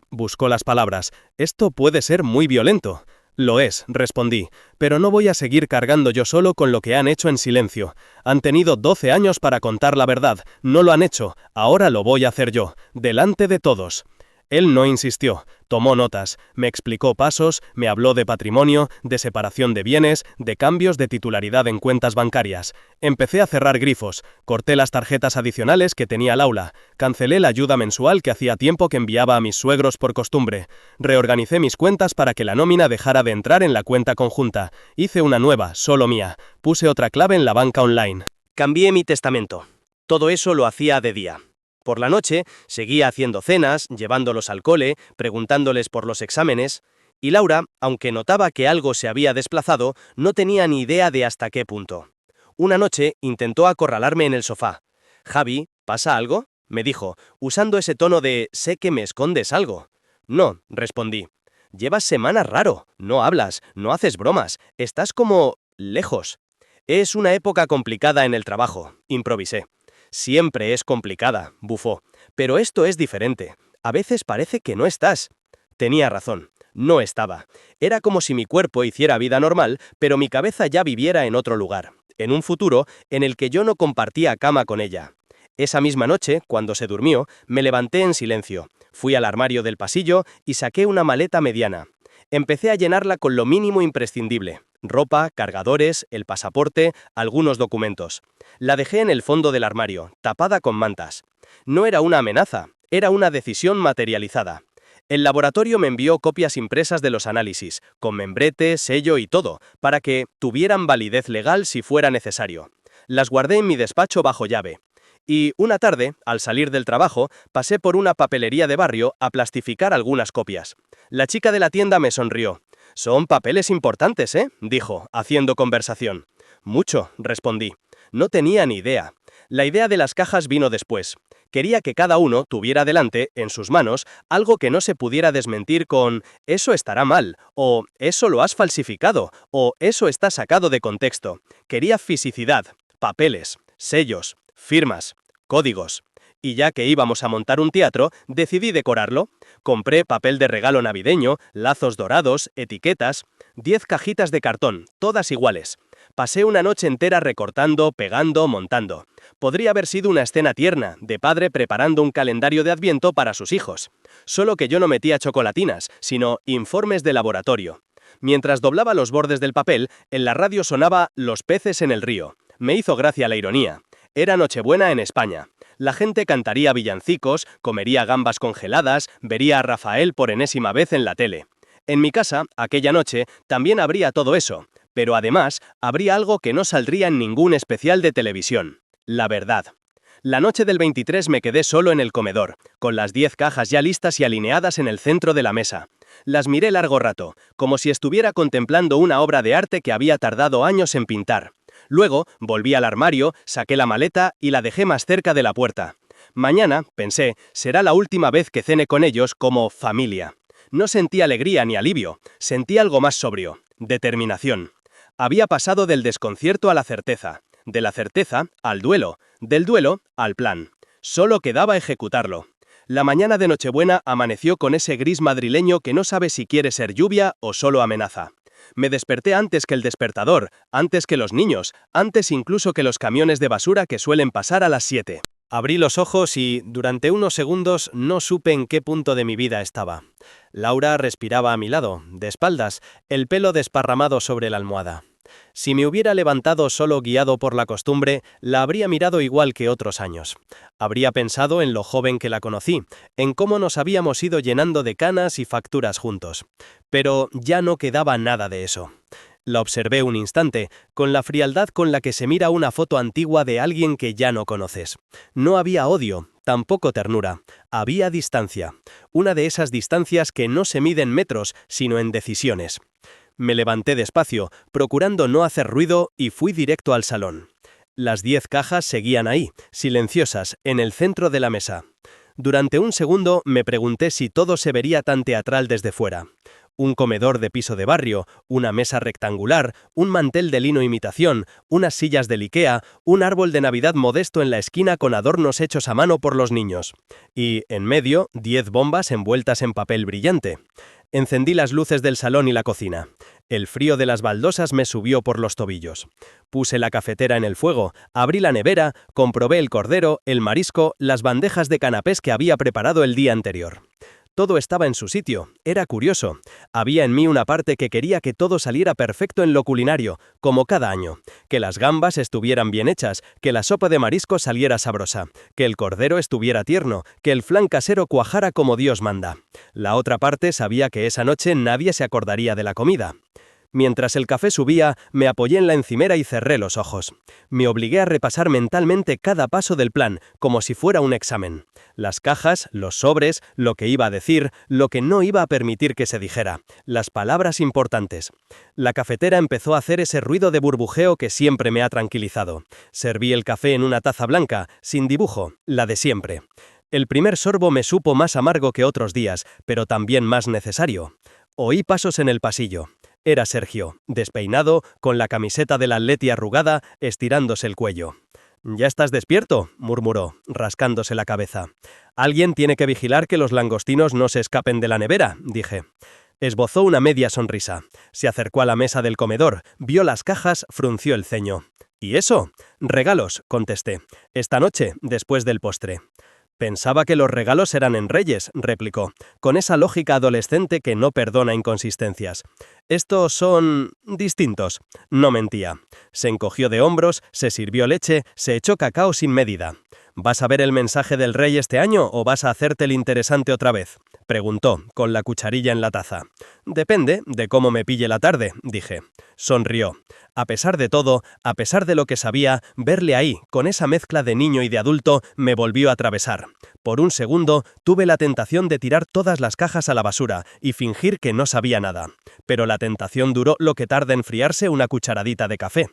Buscó las palabras. Esto puede ser muy violento. Lo es, respondí, pero no voy a seguir cargando yo solo con lo que han hecho en silencio. Han tenido 12 años para contar la verdad, no lo han hecho, ahora lo voy a hacer yo, delante de todos. Él no insistió, tomó notas, me explicó pasos, me habló de patrimonio, de separación de bienes, de cambios de titularidad en cuentas bancarias. Empecé a cerrar grifos, corté las tarjetas adicionales que tenía Laura, cancelé la ayuda mensual que hacía tiempo que enviaba a mis suegros por costumbre, reorganicé mis cuentas para que la nómina dejara de entrar en la cuenta conjunta, hice una nueva, solo mía, puse otra clave en la banca online. Cambié mi testamento. Todo eso lo hacía de día. Por la noche, seguía haciendo cenas, llevándolos al cole, preguntándoles por los exámenes, y Laura, aunque notaba que algo se había desplazado, no tenía ni idea de hasta qué punto. Una noche intentó acorralarme en el sofá. «Javi, ¿pasa algo?», me dijo, usando ese tono de «sé que me escondes algo». «No», respondí. «Llevas semanas raro, no hablas, no haces bromas, estás como lejos». «Es una época complicada en el trabajo», improvisé. «Siempre es complicada», bufó. «Pero esto es diferente. A veces parece que no estás». Tenía razón. No estaba. Era como si mi cuerpo hiciera vida normal, pero mi cabeza ya viviera en otro lugar, en un futuro en el que yo no compartía cama con ella. Esa misma noche, cuando se durmió, me levanté en silencio. Fui al armario del pasillo y saqué una maleta mediana. Empecé a llenarla con lo mínimo imprescindible. Ropa, cargadores, el pasaporte, algunos documentos. La dejé en el fondo del armario, tapada con mantas. No era una amenaza, era una decisión materializada. El laboratorio me envió copias impresas de los análisis, con membrete, sello y todo, para que tuvieran validez legal si fuera necesario. Las guardé en mi despacho bajo llave. Y una tarde, al salir del trabajo, pasé por una papelería de barrio a plastificar algunas copias. La chica de la tienda me sonrió. «Son papeles importantes, ¿eh?», dijo, haciendo conversación. «Mucho», respondí. No tenía ni idea. La idea de las cajas vino después. Quería que cada uno tuviera delante, en sus manos, algo que no se pudiera desmentir con «eso estará mal», o «eso lo has falsificado», o «eso está sacado de contexto». Quería fisicidad, papeles, sellos, firmas, códigos. Y ya que íbamos a montar un teatro, decidí decorarlo. Compré papel de regalo navideño, lazos dorados, etiquetas, 10 cajitas de cartón, todas iguales. Pasé una noche entera recortando, pegando, montando. Podría haber sido una escena tierna, de padre preparando un calendario de Adviento para sus hijos. Solo que yo no metía chocolatinas, sino informes de laboratorio. Mientras doblaba los bordes del papel, en la radio sonaba «Los peces en el río». Me hizo gracia la ironía. Era Nochebuena en España. La gente cantaría villancicos, comería gambas congeladas, vería a Rafael por enésima vez en la tele. En mi casa, aquella noche, también habría todo eso, pero además habría algo que no saldría en ningún especial de televisión: la verdad. La noche del 23 me quedé solo en el comedor, con las 10 cajas ya listas y alineadas en el centro de la mesa. Las miré largo rato, como si estuviera contemplando una obra de arte que había tardado años en pintar. Luego, volví al armario, saqué la maleta y la dejé más cerca de la puerta. Mañana, pensé, será la última vez que cene con ellos como familia. No sentí alegría ni alivio, sentí algo más sobrio: determinación. Había pasado del desconcierto a la certeza, de la certeza al duelo, del duelo al plan. Solo quedaba ejecutarlo. La mañana de Nochebuena amaneció con ese gris madrileño que no sabe si quiere ser lluvia o solo amenaza. Me desperté antes que el despertador, antes que los niños, antes incluso que los camiones de basura que suelen pasar a las 7. Abrí los ojos y, durante unos segundos, no supe en qué punto de mi vida estaba. Laura respiraba a mi lado, de espaldas, el pelo desparramado sobre la almohada. Si me hubiera levantado solo guiado por la costumbre, la habría mirado igual que otros años. Habría pensado en lo joven que la conocí, en cómo nos habíamos ido llenando de canas y facturas juntos. Pero ya no quedaba nada de eso. La observé un instante, con la frialdad con la que se mira una foto antigua de alguien que ya no conoces. No había odio, tampoco ternura. Había distancia. Una de esas distancias que no se mide en metros, sino en decisiones. Me levanté despacio, procurando no hacer ruido, y fui directo al salón. Las 10 cajas seguían ahí, silenciosas, en el centro de la mesa. Durante un segundo me pregunté si todo se vería tan teatral desde fuera. Un comedor de piso de barrio, una mesa rectangular, un mantel de lino imitación, unas sillas del IKEA, un árbol de Navidad modesto en la esquina con adornos hechos a mano por los niños. Y, en medio, 10 bombas envueltas en papel brillante. Encendí las luces del salón y la cocina. El frío de las baldosas me subió por los tobillos. Puse la cafetera en el fuego, abrí la nevera, comprobé el cordero, el marisco, las bandejas de canapés que había preparado el día anterior. Todo estaba en su sitio, era curioso. Había en mí una parte que quería que todo saliera perfecto en lo culinario, como cada año. Que las gambas estuvieran bien hechas, que la sopa de marisco saliera sabrosa, que el cordero estuviera tierno, que el flan casero cuajara como Dios manda. La otra parte sabía que esa noche nadie se acordaría de la comida. Mientras el café subía, me apoyé en la encimera y cerré los ojos. Me obligué a repasar mentalmente cada paso del plan, como si fuera un examen. Las cajas, los sobres, lo que iba a decir, lo que no iba a permitir que se dijera, las palabras importantes. La cafetera empezó a hacer ese ruido de burbujeo que siempre me ha tranquilizado. Serví el café en una taza blanca, sin dibujo, la de siempre. El primer sorbo me supo más amargo que otros días, pero también más necesario. Oí pasos en el pasillo. Era Sergio, despeinado, con la camiseta del Atleti arrugada, estirándose el cuello. «¿Ya estás despierto?», murmuró, rascándose la cabeza. «Alguien tiene que vigilar que los langostinos no se escapen de la nevera», dije. Esbozó una media sonrisa. Se acercó a la mesa del comedor, vio las cajas, frunció el ceño. «¿Y eso?». «Regalos», contesté. «Esta noche, después del postre». «Pensaba que los regalos eran en Reyes», replicó, con esa lógica adolescente que no perdona inconsistencias. «Estos son distintos». No mentía. Se encogió de hombros, se sirvió leche, se echó cacao sin medida. «¿Vas a ver el mensaje del rey este año o vas a hacerte el interesante otra vez?», preguntó, con la cucharilla en la taza. «Depende de cómo me pille la tarde», dije. Sonrió. A pesar de todo, a pesar de lo que sabía, verle ahí, con esa mezcla de niño y de adulto, me volvió a atravesar. Por un segundo, tuve la tentación de tirar todas las cajas a la basura y fingir que no sabía nada. Pero la tentación duró lo que tarda en enfriarse una cucharadita de café.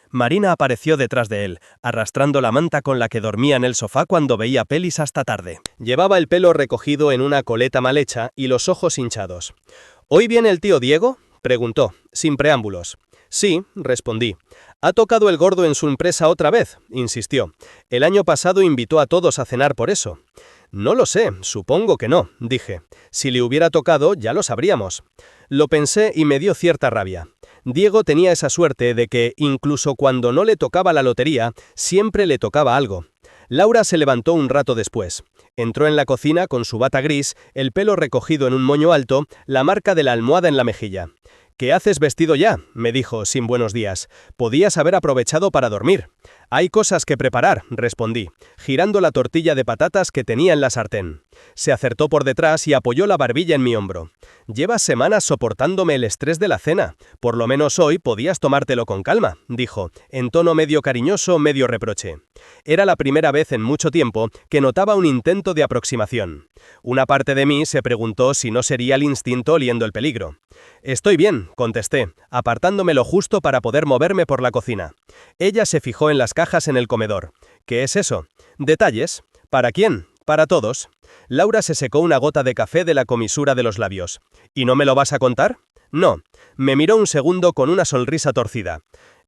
Marina apareció detrás de él, arrastrando la manta con la que dormía en el sofá cuando veía pelis hasta tarde. Llevaba el pelo recogido en una coleta mal hecha y los ojos hinchados. «¿Hoy viene el tío Diego?», preguntó, sin preámbulos. «Sí», respondí. «¿Ha tocado el gordo en su empresa otra vez?», insistió. «El año pasado invitó a todos a cenar por eso». «No lo sé, supongo que no», dije. «Si le hubiera tocado, ya lo sabríamos». Lo pensé y me dio cierta rabia. Diego tenía esa suerte de que, incluso cuando no le tocaba la lotería, siempre le tocaba algo. Laura se levantó un rato después. Entró en la cocina con su bata gris, el pelo recogido en un moño alto, la marca de la almohada en la mejilla. «¿Qué haces vestido ya?», me dijo, sin buenos días. «Podías haber aprovechado para dormir». «Hay cosas que preparar», respondí, girando la tortilla de patatas que tenía en la sartén. Se acertó por detrás y apoyó la barbilla en mi hombro. «Llevas semanas soportándome el estrés de la cena. Por lo menos hoy podías tomártelo con calma», dijo, en tono medio cariñoso, medio reproche. Era la primera vez en mucho tiempo que notaba un intento de aproximación. Una parte de mí se preguntó si no sería el instinto oliendo el peligro. «Estoy bien», contesté, apartándome lo justo para poder moverme por la cocina. Ella se fijó en las cajas en el comedor. «¿Qué es eso?». «Detalles». «¿Para quién?». «Para todos». Laura se secó una gota de café de la comisura de los labios. «¿Y no me lo vas a contar?». «No». Me miró un segundo con una sonrisa torcida.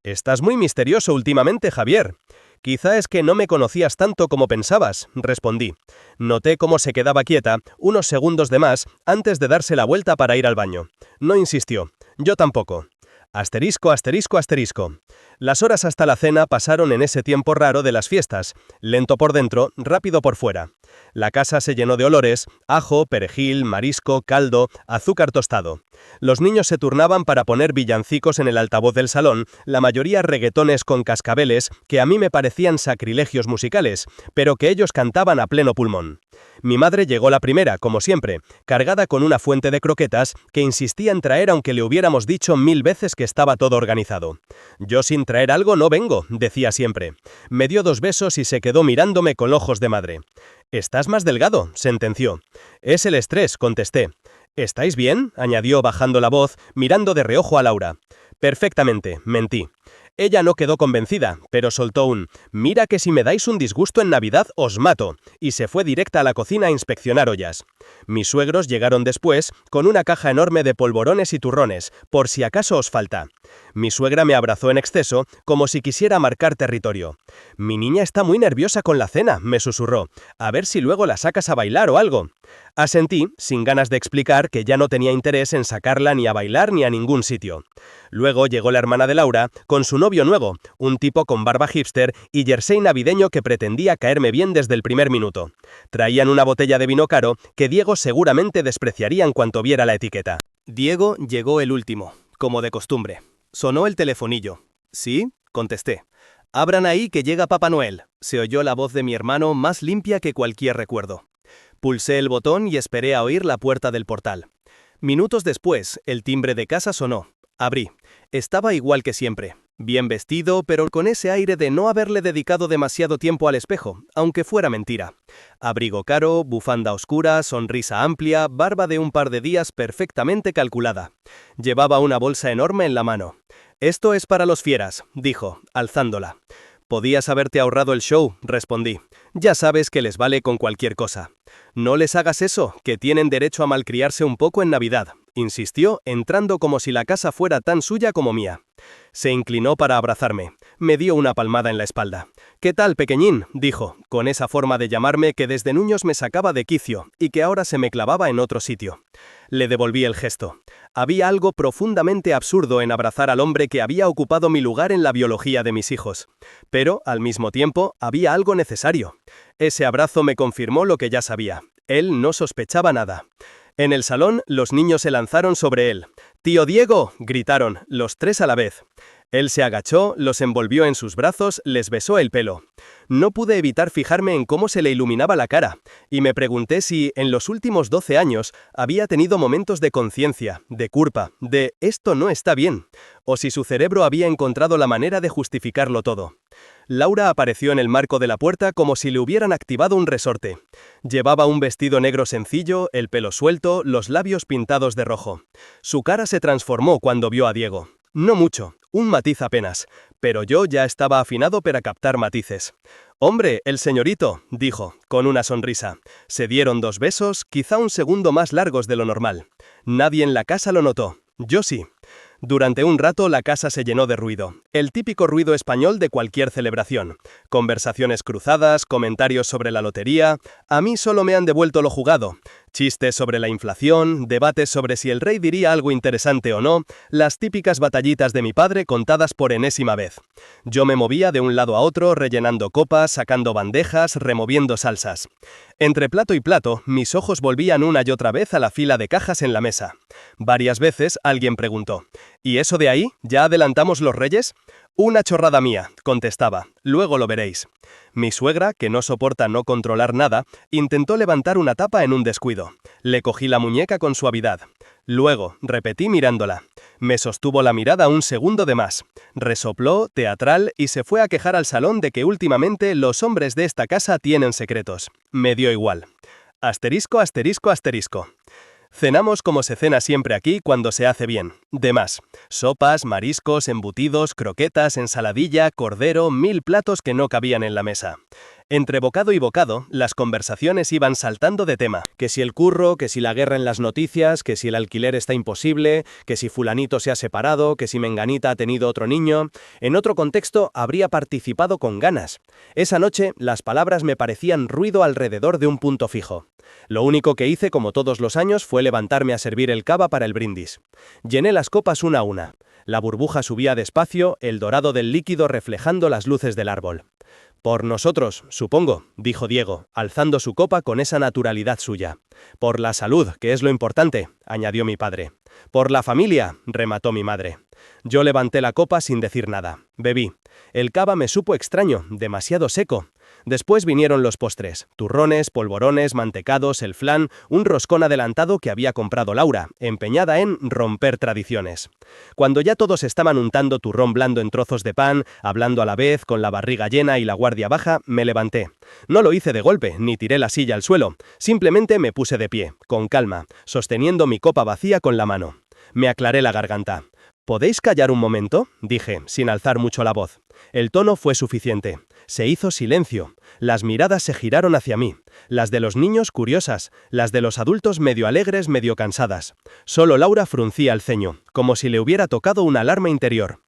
«Estás muy misterioso últimamente, Javier». «Quizá es que no me conocías tanto como pensabas», respondí. Noté cómo se quedaba quieta, unos segundos de más, antes de darse la vuelta para ir al baño. No insistió. Yo tampoco. Asterisco, asterisco, asterisco. Las horas hasta la cena pasaron en ese tiempo raro de las fiestas, lento por dentro, rápido por fuera. La casa se llenó de olores, ajo, perejil, marisco, caldo, azúcar tostado. Los niños se turnaban para poner villancicos en el altavoz del salón, la mayoría reggaetones con cascabeles que a mí me parecían sacrilegios musicales, pero que ellos cantaban a pleno pulmón. Mi madre llegó la primera, como siempre, cargada con una fuente de croquetas que insistía en traer aunque le hubiéramos dicho 1000 veces que estaba todo organizado. «Yo sin traer algo no vengo», decía siempre. Me dio 2 besos y se quedó mirándome con ojos de madre. «Estás más delgado», sentenció. «Es el estrés», contesté. «¿Estáis bien?», añadió bajando la voz, mirando de reojo a Laura. «Perfectamente», mentí. Ella no quedó convencida, pero soltó un «Mira que si me dais un disgusto en Navidad os mato», y se fue directa a la cocina a inspeccionar ollas. Mis suegros llegaron después con una caja enorme de polvorones y turrones, por si acaso os falta. Mi suegra me abrazó en exceso, como si quisiera marcar territorio. «Mi niña está muy nerviosa con la cena», me susurró. «A ver si luego la sacas a bailar o algo». Asentí, sin ganas de explicar que ya no tenía interés en sacarla ni a bailar ni a ningún sitio. Luego llegó la hermana de Laura, con su novio nuevo, un tipo con barba hipster y jersey navideño que pretendía caerme bien desde el primer minuto. Traían una botella de vino caro que Diego seguramente despreciaría en cuanto viera la etiqueta. Diego llegó el último, como de costumbre. Sonó el telefonillo. «¿Sí?», contesté. «Abran ahí que llega Papá Noel», se oyó la voz de mi hermano más limpia que cualquier recuerdo. Pulsé el botón y esperé a oír la puerta del portal. Minutos después, el timbre de casa sonó. Abrí. Estaba igual que siempre. Bien vestido, pero con ese aire de no haberle dedicado demasiado tiempo al espejo, aunque fuera mentira. Abrigo caro, bufanda oscura, sonrisa amplia, barba de un par de días perfectamente calculada. Llevaba una bolsa enorme en la mano. «Esto es para los fieras», dijo, alzándola. «Podías haberte ahorrado el show», respondí. «Ya sabes que les vale con cualquier cosa». «No les hagas eso, que tienen derecho a malcriarse un poco en Navidad», insistió, entrando como si la casa fuera tan suya como mía. Se inclinó para abrazarme. Me dio una palmada en la espalda. «¿Qué tal, pequeñín?», dijo, con esa forma de llamarme que desde niños me sacaba de quicio y que ahora se me clavaba en otro sitio. Le devolví el gesto. Había algo profundamente absurdo en abrazar al hombre que había ocupado mi lugar en la biología de mis hijos. Pero, al mismo tiempo, había algo necesario. Ese abrazo me confirmó lo que ya sabía. Él no sospechaba nada. En el salón, los niños se lanzaron sobre él. «¡Tío Diego!», gritaron, los tres a la vez. Él se agachó, los envolvió en sus brazos, les besó el pelo. No pude evitar fijarme en cómo se le iluminaba la cara, y me pregunté si, en los últimos 12 años, había tenido momentos de conciencia, de culpa, de «esto no está bien», o si su cerebro había encontrado la manera de justificarlo todo. Laura apareció en el marco de la puerta como si le hubieran activado un resorte. Llevaba un vestido negro sencillo, el pelo suelto, los labios pintados de rojo. Su cara se transformó cuando vio a Diego. No mucho, un matiz apenas, pero yo ya estaba afinado para captar matices. «Hombre, el señorito», dijo, con una sonrisa. Se dieron 2 besos, quizá un segundo más largos de lo normal. Nadie en la casa lo notó. Yo sí. Durante un rato la casa se llenó de ruido, el típico ruido español de cualquier celebración. Conversaciones cruzadas, comentarios sobre la lotería. A mí solo me han devuelto lo jugado. Chistes sobre la inflación, debates sobre si el rey diría algo interesante o no, las típicas batallitas de mi padre contadas por enésima vez. Yo me movía de un lado a otro, rellenando copas, sacando bandejas, removiendo salsas. Entre plato y plato, mis ojos volvían una y otra vez a la fila de cajas en la mesa. Varias veces alguien preguntó: «¿Y eso de ahí? ¿Ya adelantamos los reyes?». «Una chorrada mía», contestaba, «luego lo veréis». Mi suegra, que no soporta no controlar nada, intentó levantar una tapa en un descuido. Le cogí la muñeca con suavidad. «Luego», repetí mirándola. Me sostuvo la mirada un segundo de más. Resopló, teatral, y se fue a quejar al salón de que últimamente los hombres de esta casa tienen secretos. Me dio igual. Asterisco, asterisco, asterisco. Cenamos como se cena siempre aquí cuando se hace bien. De más. Sopas, mariscos, embutidos, croquetas, ensaladilla, cordero, 1000 platos que no cabían en la mesa. Entre bocado y bocado, las conversaciones iban saltando de tema. Que si el curro, que si la guerra en las noticias, que si el alquiler está imposible, que si fulanito se ha separado, que si menganita ha tenido otro niño. En otro contexto, habría participado con ganas. Esa noche, las palabras me parecían ruido alrededor de un punto fijo. Lo único que hice, como todos los años, fue levantarme a servir el cava para el brindis. Llené las copas una a una. La burbuja subía despacio, el dorado del líquido reflejando las luces del árbol. «Por nosotros, supongo», dijo Diego, alzando su copa con esa naturalidad suya. «Por la salud, que es lo importante», añadió mi padre. «Por la familia», remató mi madre. Yo levanté la copa sin decir nada. Bebí. El cava me supo extraño, demasiado seco. Después vinieron los postres, turrones, polvorones, mantecados, el flan, un roscón adelantado que había comprado Laura, empeñada en romper tradiciones. Cuando ya todos estaban untando turrón blando en trozos de pan, hablando a la vez, con la barriga llena y la guardia baja, me levanté. No lo hice de golpe, ni tiré la silla al suelo, simplemente me puse de pie, con calma, sosteniendo mi copa vacía con la mano. Me aclaré la garganta. «¿Podéis callar un momento?», dije, sin alzar mucho la voz. El tono fue suficiente. Se hizo silencio. Las miradas se giraron hacia mí. Las de los niños curiosas, las de los adultos medio alegres, medio cansadas. Solo Laura fruncía el ceño, como si le hubiera tocado una alarma interior.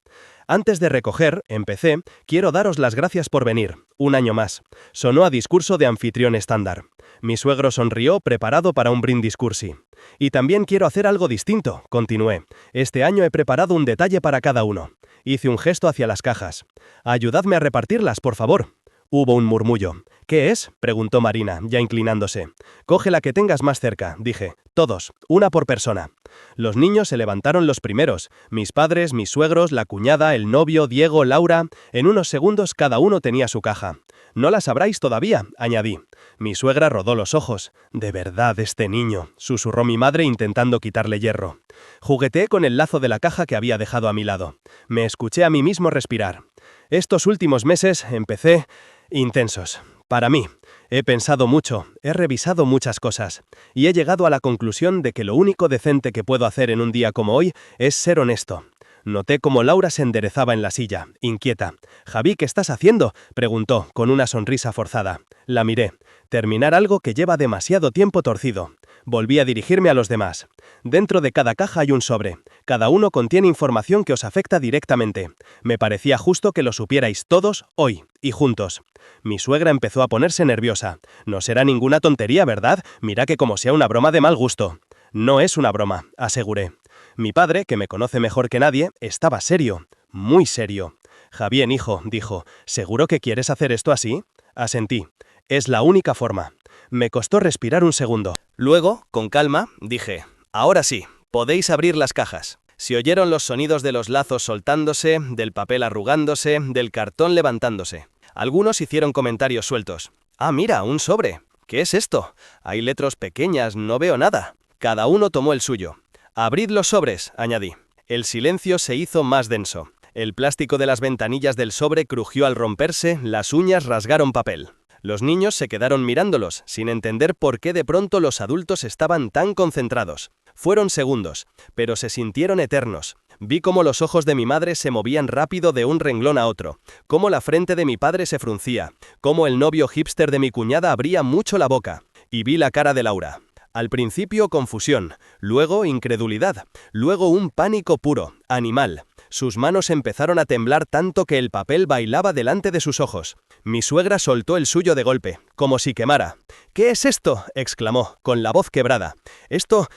Antes de recoger, empecé, quiero daros las gracias por venir, un año más. Sonó a discurso de anfitrión estándar. Mi suegro sonrió, preparado para un brindis cursi. Y también quiero hacer algo distinto, continué. Este año he preparado un detalle para cada uno. Hice un gesto hacia las cajas. Ayudadme a repartirlas, por favor. Hubo un murmullo. ¿Qué es?, preguntó Marina, ya inclinándose. Coge la que tengas más cerca, dije. Todos, una por persona. Los niños se levantaron los primeros. Mis padres, mis suegros, la cuñada, el novio, Diego, Laura. En unos segundos cada uno tenía su caja. No la sabráis todavía, añadí. Mi suegra rodó los ojos. De verdad, este niño, susurró mi madre intentando quitarle hierro. Jugueteé con el lazo de la caja que había dejado a mi lado. Me escuché a mí mismo respirar. Estos últimos meses empecé intensos. Para mí. He pensado mucho, he revisado muchas cosas, y he llegado a la conclusión de que lo único decente que puedo hacer en un día como hoy es ser honesto. Noté cómo Laura se enderezaba en la silla, inquieta. «Javi, ¿qué estás haciendo?», preguntó, con una sonrisa forzada. La miré. Terminar algo que lleva demasiado tiempo torcido. Volví a dirigirme a los demás. Dentro de cada caja hay un sobre. Cada uno contiene información que os afecta directamente. Me parecía justo que lo supierais todos hoy, y juntos. Mi suegra empezó a ponerse nerviosa. No será ninguna tontería, ¿verdad? Mira que como sea una broma de mal gusto. No es una broma, aseguré. Mi padre, que me conoce mejor que nadie, estaba serio. Muy serio. «Javier, hijo», dijo, «¿seguro que quieres hacer esto así?» Asentí. Es la única forma. Me costó respirar un segundo. Luego, con calma, dije, «Ahora sí, podéis abrir las cajas». Se oyeron los sonidos de los lazos soltándose, del papel arrugándose, del cartón levantándose. Algunos hicieron comentarios sueltos. «Ah, mira, un sobre. ¿Qué es esto? Hay letras pequeñas, no veo nada». Cada uno tomó el suyo. «Abrid los sobres», añadí. El silencio se hizo más denso. El plástico de las ventanillas del sobre crujió al romperse, las uñas rasgaron papel. Los niños se quedaron mirándolos, sin entender por qué de pronto los adultos estaban tan concentrados. Fueron segundos, pero se sintieron eternos. Vi cómo los ojos de mi madre se movían rápido de un renglón a otro, cómo la frente de mi padre se fruncía, cómo el novio hipster de mi cuñada abría mucho la boca. Y vi la cara de Laura. Al principio confusión, luego incredulidad, luego un pánico puro, animal. Sus manos empezaron a temblar tanto que el papel bailaba delante de sus ojos. Mi suegra soltó el suyo de golpe, como si quemara. «¿Qué es esto?», exclamó, con la voz quebrada. Esto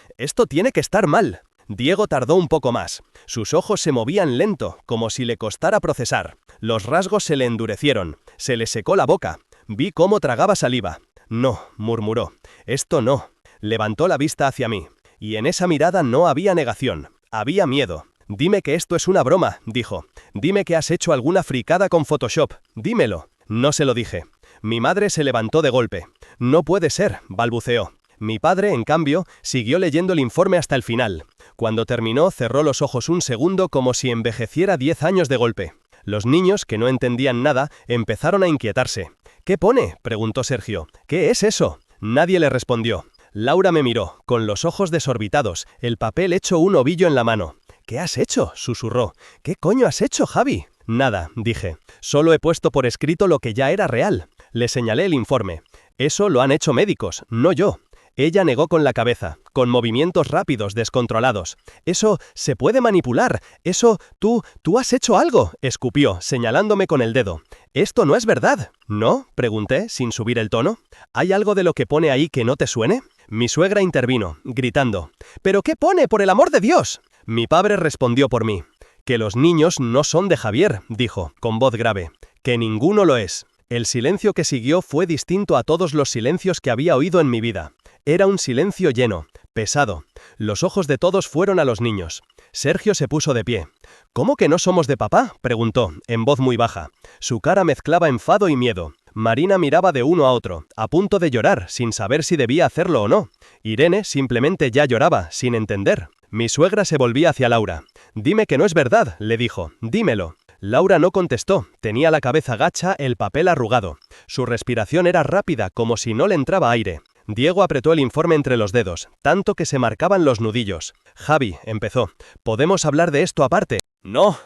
tiene que estar mal». Diego tardó un poco más. Sus ojos se movían lento, como si le costara procesar. Los rasgos se le endurecieron. Se le secó la boca. Vi cómo tragaba saliva. «No», murmuró. «Esto no». Levantó la vista hacia mí. Y en esa mirada no había negación. Había miedo. «Dime que esto es una broma», dijo. «Dime que has hecho alguna fricada con Photoshop. Dímelo». No se lo dije. Mi madre se levantó de golpe. «No puede ser», balbuceó. Mi padre, en cambio, siguió leyendo el informe hasta el final. Cuando terminó, cerró los ojos un segundo como si envejeciera 10 años de golpe. Los niños, que no entendían nada, empezaron a inquietarse. «¿Qué pone?», preguntó Sergio. «¿Qué es eso?». Nadie le respondió. Laura me miró, con los ojos desorbitados, el papel hecho un ovillo en la mano. «¿Qué has hecho?», susurró. «¿Qué coño has hecho, Javi?». «Nada», dije. «Solo he puesto por escrito lo que ya era real». Le señalé el informe. «Eso lo han hecho médicos, no yo». Ella negó con la cabeza, con movimientos rápidos, descontrolados. «Eso se puede manipular. Eso, tú has hecho algo», escupió, señalándome con el dedo. «Esto no es verdad». «¿No?», pregunté, sin subir el tono. «¿Hay algo de lo que pone ahí que no te suene?». Mi suegra intervino, gritando. «¿Pero qué pone, por el amor de Dios?». Mi padre respondió por mí. «Que los niños no son de Javier», dijo, con voz grave. «Que ninguno lo es». El silencio que siguió fue distinto a todos los silencios que había oído en mi vida. Era un silencio lleno, pesado. Los ojos de todos fueron a los niños. Sergio se puso de pie. «¿Cómo que no somos de papá?», preguntó, en voz muy baja. Su cara mezclaba enfado y miedo. Marina miraba de uno a otro, a punto de llorar, sin saber si debía hacerlo o no. Irene simplemente ya lloraba, sin entender. Mi suegra se volvía hacia Laura. «Dime que no es verdad», le dijo. «Dímelo». Laura no contestó, tenía la cabeza gacha, el papel arrugado. Su respiración era rápida, como si no le entraba aire. Diego apretó el informe entre los dedos, tanto que se marcaban los nudillos. «Javi», empezó, «¿podemos hablar de esto aparte?» «No,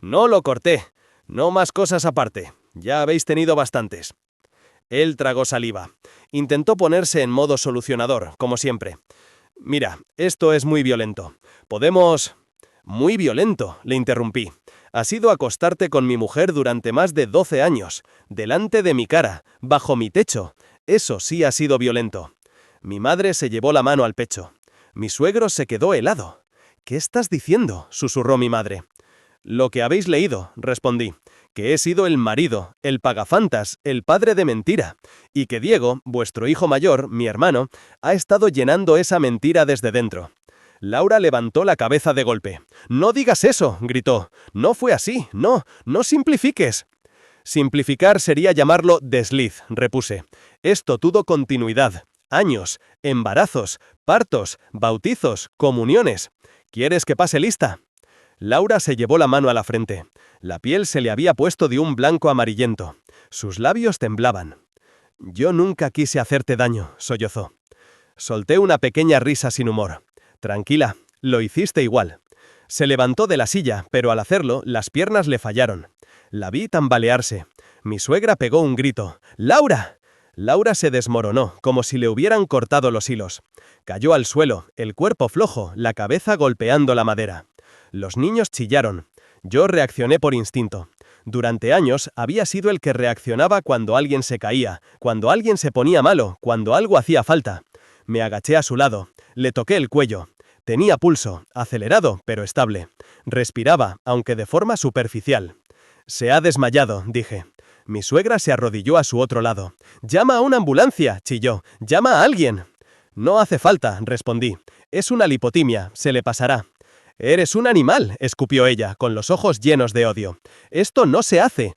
no lo corté. No más cosas aparte. Ya habéis tenido bastantes. Él tragó saliva. Intentó ponerse en modo solucionador, como siempre. Mira, esto es muy violento. ¿Podemos...? Muy violento, le interrumpí. Has ido a acostarte con mi mujer durante más de 12 años, delante de mi cara, bajo mi techo. Eso sí ha sido violento. Mi madre se llevó la mano al pecho. Mi suegro se quedó helado. ¿Qué estás diciendo?, susurró mi madre. Lo que habéis leído, respondí, que he sido el marido, el pagafantas, el padre de mentira, y que Diego, vuestro hijo mayor, mi hermano, ha estado llenando esa mentira desde dentro. Laura levantó la cabeza de golpe. «¡No digas eso!», gritó. «No fue así, no simplifiques». Simplificar sería llamarlo desliz, repuse. Esto tuvo continuidad. Años, embarazos, partos, bautizos, comuniones. ¿Quieres que pase lista? Laura se llevó la mano a la frente. La piel se le había puesto de un blanco amarillento. Sus labios temblaban. «Yo nunca quise hacerte daño», sollozó. Solté una pequeña risa sin humor. «Tranquila, lo hiciste igual». Se levantó de la silla, pero al hacerlo, las piernas le fallaron. La vi tambalearse. Mi suegra pegó un grito. «¡Laura!». Laura se desmoronó, como si le hubieran cortado los hilos. Cayó al suelo, el cuerpo flojo, la cabeza golpeando la madera. Los niños chillaron. Yo reaccioné por instinto. Durante años había sido el que reaccionaba cuando alguien se caía, cuando alguien se ponía malo, cuando algo hacía falta. Me agaché a su lado. Le toqué el cuello. Tenía pulso, acelerado, pero estable. Respiraba, aunque de forma superficial. «Se ha desmayado», dije. Mi suegra se arrodilló a su otro lado. «¡Llama a una ambulancia!», chilló. «¡Llama a alguien!». «No hace falta», respondí. «Es una lipotimia, se le pasará». «Eres un animal», escupió ella, con los ojos llenos de odio. «Esto no se hace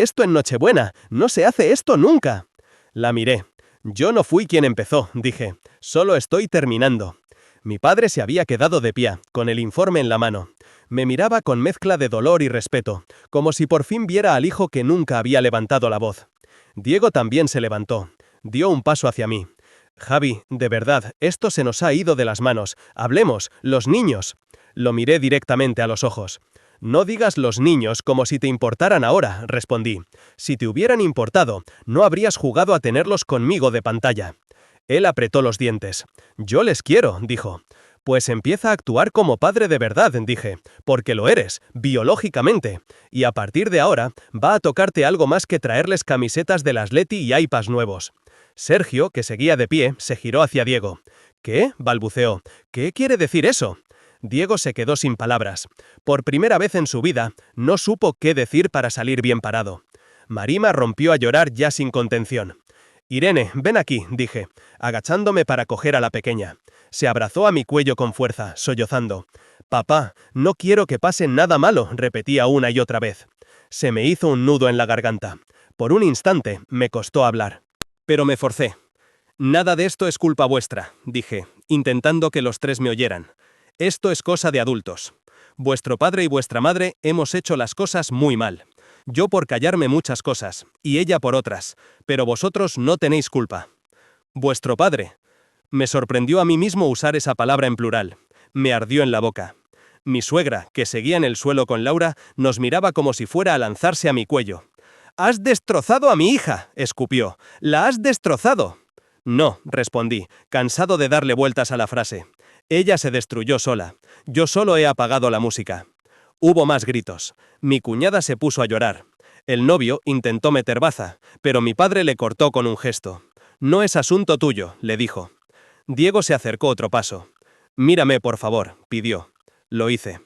esto en Nochebuena, no se hace esto nunca». La miré. «Yo no fui quien empezó», dije. «Solo estoy terminando». Mi padre se había quedado de pie, con el informe en la mano. Me miraba con mezcla de dolor y respeto, como si por fin viera al hijo que nunca había levantado la voz. Diego también se levantó. Dio un paso hacia mí. «Javi, de verdad, esto se nos ha ido de las manos. Hablemos, los niños». Lo miré directamente a los ojos. «No digas los niños como si te importaran ahora», respondí. «Si te hubieran importado, no habrías jugado a tenerlos conmigo de pantalla». Él apretó los dientes. «Yo les quiero», dijo. «Pues empieza a actuar como padre de verdad», dije, «porque lo eres, biológicamente. Y a partir de ahora, va a tocarte algo más que traerles camisetas del Atleti y iPads nuevos». Sergio, que seguía de pie, se giró hacia Diego. «¿Qué?», balbuceó. «¿Qué quiere decir eso?». Diego se quedó sin palabras. Por primera vez en su vida, no supo qué decir para salir bien parado. Marima rompió a llorar ya sin contención. «Irene, ven aquí», dije, agachándome para coger a la pequeña. Se abrazó a mi cuello con fuerza, sollozando. «Papá, no quiero que pase nada malo», repetía una y otra vez. Se me hizo un nudo en la garganta. Por un instante me costó hablar. Pero me forcé. «Nada de esto es culpa vuestra», dije, intentando que los tres me oyeran. «Esto es cosa de adultos. Vuestro padre y vuestra madre hemos hecho las cosas muy mal. Yo por callarme muchas cosas, y ella por otras, pero vosotros no tenéis culpa. Vuestro padre». Me sorprendió a mí mismo usar esa palabra en plural. Me ardió en la boca. Mi suegra, que seguía en el suelo con Laura, nos miraba como si fuera a lanzarse a mi cuello. «¡Has destrozado a mi hija!», escupió. «¡La has destrozado!». «No», respondí, cansado de darle vueltas a la frase. «Ella se destruyó sola. Yo solo he apagado la música». Hubo más gritos. Mi cuñada se puso a llorar. El novio intentó meter baza, pero mi padre le cortó con un gesto. «No es asunto tuyo», le dijo. Diego se acercó otro paso. «Mírame, por favor», pidió. Lo hice.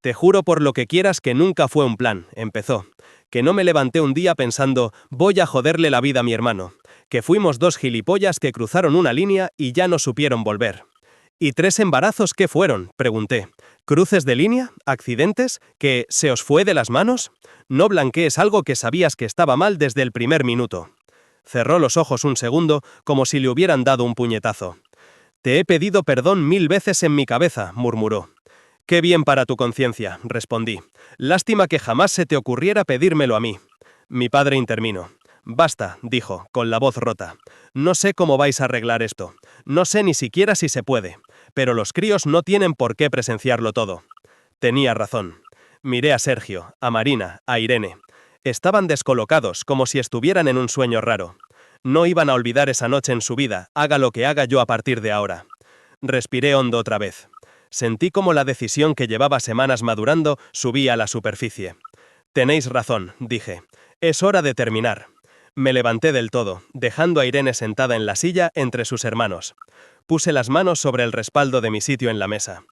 «Te juro por lo que quieras que nunca fue un plan», empezó. «Que no me levanté un día pensando, voy a joderle la vida a mi hermano. Que fuimos dos gilipollas que cruzaron una línea y ya no supieron volver». «¿Y 3 embarazos qué fueron?», pregunté. «¿Cruces de línea? ¿Accidentes? ¿Que se os fue de las manos? No blanquees algo que sabías que estaba mal desde el primer minuto». Cerró los ojos un segundo, como si le hubieran dado un puñetazo. «Te he pedido perdón 1000 veces en mi cabeza», murmuró. «Qué bien para tu conciencia», respondí. «Lástima que jamás se te ocurriera pedírmelo a mí». Mi padre intervino. «Basta», dijo, con la voz rota. «No sé cómo vais a arreglar esto. No sé ni siquiera si se puede. Pero los críos no tienen por qué presenciarlo todo». Tenía razón. Miré a Sergio, a Marina, a Irene. Estaban descolocados, como si estuvieran en un sueño raro. No iban a olvidar esa noche en su vida, haga lo que haga yo a partir de ahora. Respiré hondo otra vez. Sentí como la decisión que llevaba semanas madurando subía a la superficie. Tenéis razón, dije. Es hora de terminar. Me levanté del todo, dejando a Irene sentada en la silla entre sus hermanos. Puse las manos sobre el respaldo de mi sitio en la mesa.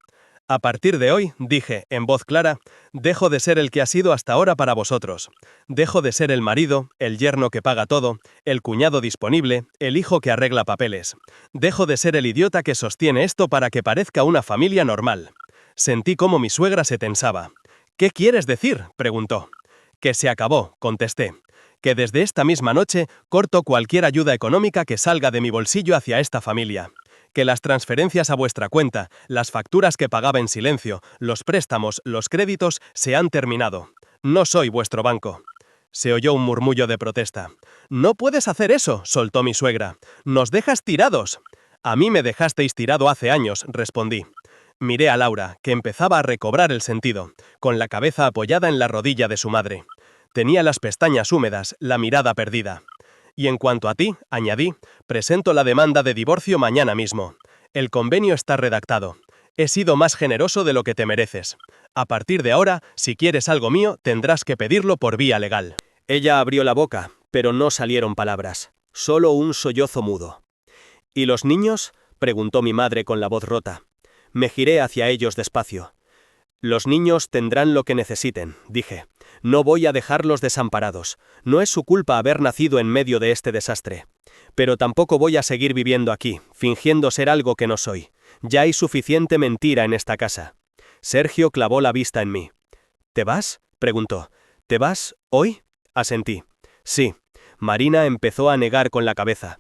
A partir de hoy, dije, en voz clara, dejo de ser el que ha sido hasta ahora para vosotros. Dejo de ser el marido, el yerno que paga todo, el cuñado disponible, el hijo que arregla papeles. Dejo de ser el idiota que sostiene esto para que parezca una familia normal. Sentí cómo mi suegra se tensaba. ¿Qué quieres decir?, preguntó. Que se acabó, contesté. Que desde esta misma noche corto cualquier ayuda económica que salga de mi bolsillo hacia esta familia. Que las transferencias a vuestra cuenta, las facturas que pagaba en silencio, los préstamos, los créditos, se han terminado. No soy vuestro banco. Se oyó un murmullo de protesta. «No puedes hacer eso», soltó mi suegra. «Nos dejas tirados». «A mí me dejasteis tirado hace años», respondí. Miré a Laura, que empezaba a recobrar el sentido, con la cabeza apoyada en la rodilla de su madre. Tenía las pestañas húmedas, la mirada perdida. Y en cuanto a ti, añadí, presento la demanda de divorcio mañana mismo. El convenio está redactado. He sido más generoso de lo que te mereces. A partir de ahora, si quieres algo mío, tendrás que pedirlo por vía legal. Ella abrió la boca, pero no salieron palabras. Solo un sollozo mudo. ¿Y los niños?, preguntó mi madre con la voz rota. Me giré hacia ellos despacio. Los niños tendrán lo que necesiten, dije. No voy a dejarlos desamparados. No es su culpa haber nacido en medio de este desastre. Pero tampoco voy a seguir viviendo aquí, fingiendo ser algo que no soy. Ya hay suficiente mentira en esta casa. Sergio clavó la vista en mí. ¿Te vas?, preguntó. ¿Te vas hoy?, asentí. Sí. Marina empezó a negar con la cabeza.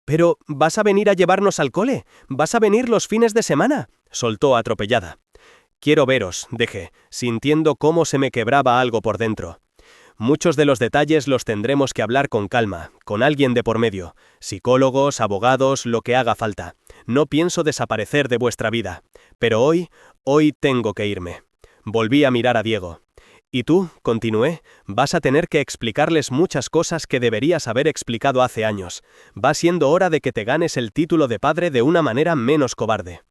«Pero, ¿vas a venir a llevarnos al cole? ¿Vas a venir los fines de semana?», soltó atropellada. «Quiero veros», dije, sintiendo cómo se me quebraba algo por dentro. Muchos de los detalles los tendremos que hablar con calma, con alguien de por medio, psicólogos, abogados, lo que haga falta. No pienso desaparecer de vuestra vida, pero hoy tengo que irme. Volví a mirar a Diego. «Y tú», continué, «vas a tener que explicarles muchas cosas que deberías haber explicado hace años. Va siendo hora de que te ganes el título de padre de una manera menos cobarde».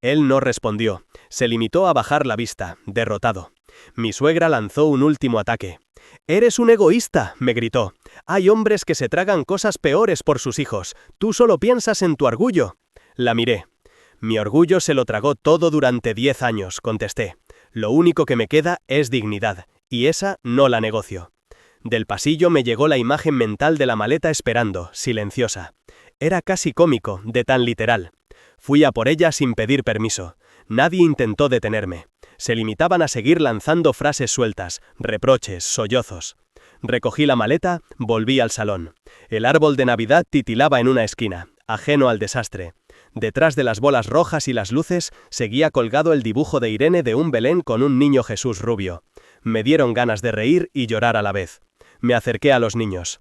Él no respondió. Se limitó a bajar la vista, derrotado. Mi suegra lanzó un último ataque. «Eres un egoísta», me gritó. «Hay hombres que se tragan cosas peores por sus hijos. Tú solo piensas en tu orgullo». La miré. «Mi orgullo se lo tragó todo durante 10 años», contesté. «Lo único que me queda es dignidad, y esa no la negocio». Del pasillo me llegó la imagen mental de la maleta esperando, silenciosa. Era casi cómico, de tan literal. Fui a por ella sin pedir permiso. Nadie intentó detenerme. Se limitaban a seguir lanzando frases sueltas, reproches, sollozos. Recogí la maleta, volví al salón. El árbol de Navidad titilaba en una esquina, ajeno al desastre. Detrás de las bolas rojas y las luces seguía colgado el dibujo de Irene de un Belén con un niño Jesús rubio. Me dieron ganas de reír y llorar a la vez. Me acerqué a los niños.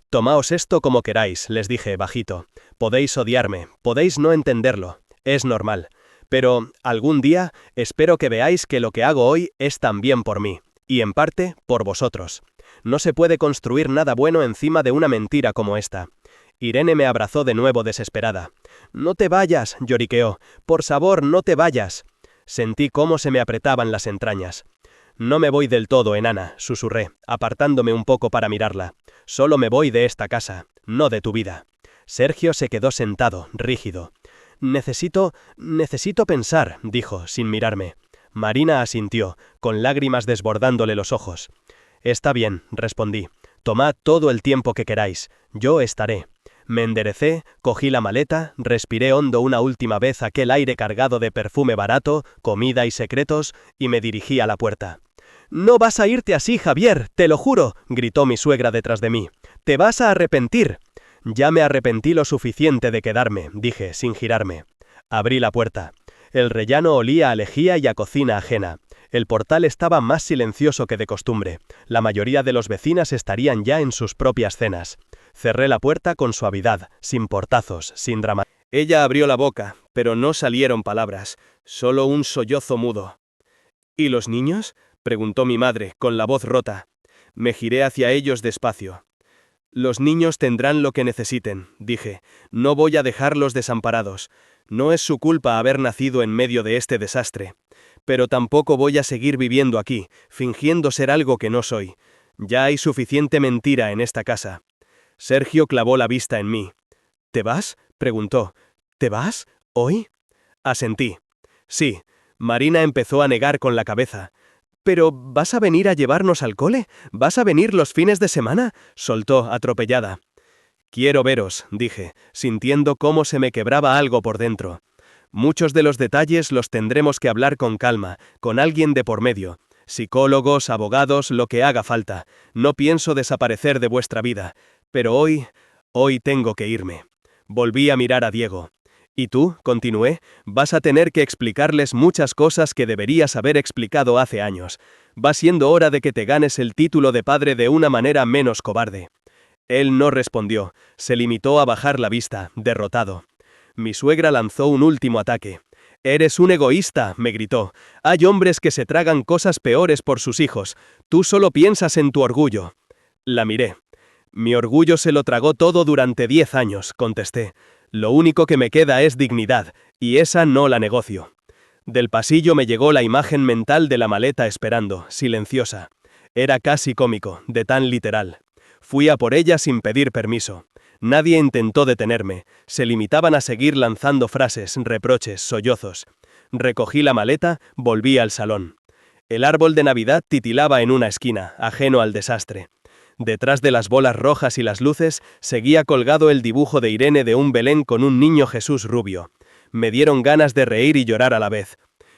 «Tomaos esto como queráis», les dije bajito. «Podéis odiarme, podéis no entenderlo. Es normal. Pero, algún día, espero que veáis que lo que hago hoy es también por mí. Y en parte, por vosotros. No se puede construir nada bueno encima de una mentira como esta». Irene me abrazó de nuevo desesperada. «No te vayas», lloriqueó. «Por favor, no te vayas». Sentí cómo se me apretaban las entrañas. «No me voy del todo, enana», susurré, apartándome un poco para mirarla. «Solo me voy de esta casa, no de tu vida». Sergio se quedó sentado, rígido. Necesito pensar», dijo, sin mirarme. Marina asintió, con lágrimas desbordándole los ojos. «Está bien», respondí. «Tomad todo el tiempo que queráis. Yo estaré». Me enderecé, cogí la maleta, respiré hondo una última vez aquel aire cargado de perfume barato, comida y secretos, y me dirigí a la puerta. «No vas a irte así, Javier, te lo juro», gritó mi suegra detrás de mí. «Te vas a arrepentir». «Ya me arrepentí lo suficiente de quedarme», dije, sin girarme. Abrí la puerta. El rellano olía a lejía y a cocina ajena. El portal estaba más silencioso que de costumbre. La mayoría de los vecinos estarían ya en sus propias cenas. Cerré la puerta con suavidad, sin portazos, sin drama. Ella abrió la boca, pero no salieron palabras, solo un sollozo mudo. «¿Y los niños?», preguntó mi madre, con la voz rota. Me giré hacia ellos despacio. Los niños tendrán lo que necesiten, dije. No voy a dejarlos desamparados. No es su culpa haber nacido en medio de este desastre. Pero tampoco voy a seguir viviendo aquí, fingiendo ser algo que no soy. Ya hay suficiente mentira en esta casa. Sergio clavó la vista en mí. ¿Te vas?, preguntó. ¿Te vas? ¿Hoy? Asentí. Sí. Marina empezó a negar con la cabeza. ¿Pero vas a venir a llevarnos al cole? ¿Vas a venir los fines de semana?, soltó, atropellada. Quiero veros, dije, sintiendo cómo se me quebraba algo por dentro. Muchos de los detalles los tendremos que hablar con calma, con alguien de por medio. Psicólogos, abogados, lo que haga falta. No pienso desaparecer de vuestra vida. Pero hoy tengo que irme. Volví a mirar a Diego. ¿Y tú?, continué, vas a tener que explicarles muchas cosas que deberías haber explicado hace años. Va siendo hora de que te ganes el título de padre de una manera menos cobarde. Él no respondió, se limitó a bajar la vista, derrotado. Mi suegra lanzó un último ataque. «Eres un egoísta», me gritó. «Hay hombres que se tragan cosas peores por sus hijos. Tú solo piensas en tu orgullo». La miré. «Mi orgullo se lo tragó todo durante 10 años», contesté. «Lo único que me queda es dignidad, y esa no la negocio». Del pasillo me llegó la imagen mental de la maleta esperando, silenciosa. Era casi cómico, de tan literal. Fui a por ella sin pedir permiso. Nadie intentó detenerme. Se limitaban a seguir lanzando frases, reproches, sollozos. Recogí la maleta, volví al salón. El árbol de Navidad titilaba en una esquina, ajeno al desastre. Detrás de las bolas rojas y las luces, seguía colgado el dibujo de Irene de un Belén con un niño Jesús rubio. Me dieron ganas de reír y llorar a la vez.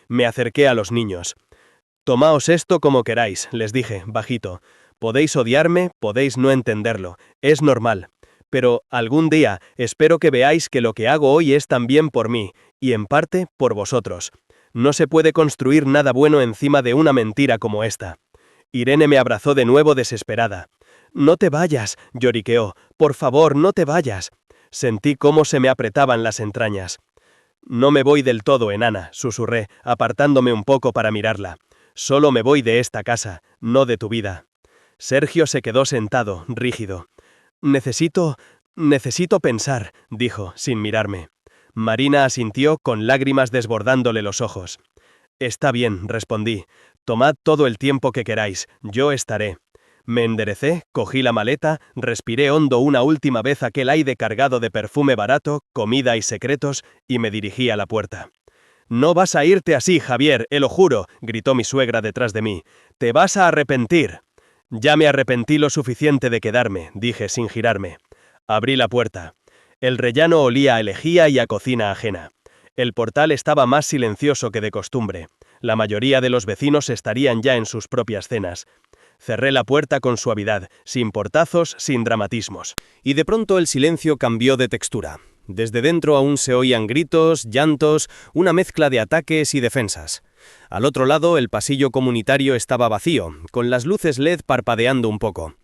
Me acerqué a los niños. «Tomaos esto como queráis», les dije, bajito. «Podéis odiarme, podéis no entenderlo. Es normal. Pero, algún día, espero que veáis que lo que hago hoy es también por mí, y en parte, por vosotros. No se puede construir nada bueno encima de una mentira como esta». Irene me abrazó de nuevo desesperada. «No te vayas», lloriqueó. «Por favor, no te vayas». Sentí cómo se me apretaban las entrañas. «No me voy del todo, enana», susurré, apartándome un poco para mirarla. «Solo me voy de esta casa, no de tu vida». Sergio se quedó sentado, rígido. Necesito pensar», dijo, sin mirarme. Marina asintió, con lágrimas desbordándole los ojos. «Está bien», respondí. «Tomad todo el tiempo que queráis, yo estaré». Me enderecé, cogí la maleta, respiré hondo una última vez aquel aire cargado de perfume barato, comida y secretos, y me dirigí a la puerta. «No vas a irte así, Javier, lo juro», gritó mi suegra detrás de mí. «Te vas a arrepentir». «Ya me arrepentí lo suficiente de quedarme», dije sin girarme. Abrí la puerta. El rellano olía a lejía y a cocina ajena. El portal estaba más silencioso que de costumbre. La mayoría de los vecinos estarían ya en sus propias cenas. Cerré la puerta con suavidad, sin portazos, sin dramatismos. Y de pronto el silencio cambió de textura. Desde dentro aún se oían gritos, llantos, una mezcla de ataques y defensas. Al otro lado, el pasillo comunitario estaba vacío, con las luces LED parpadeando un poco.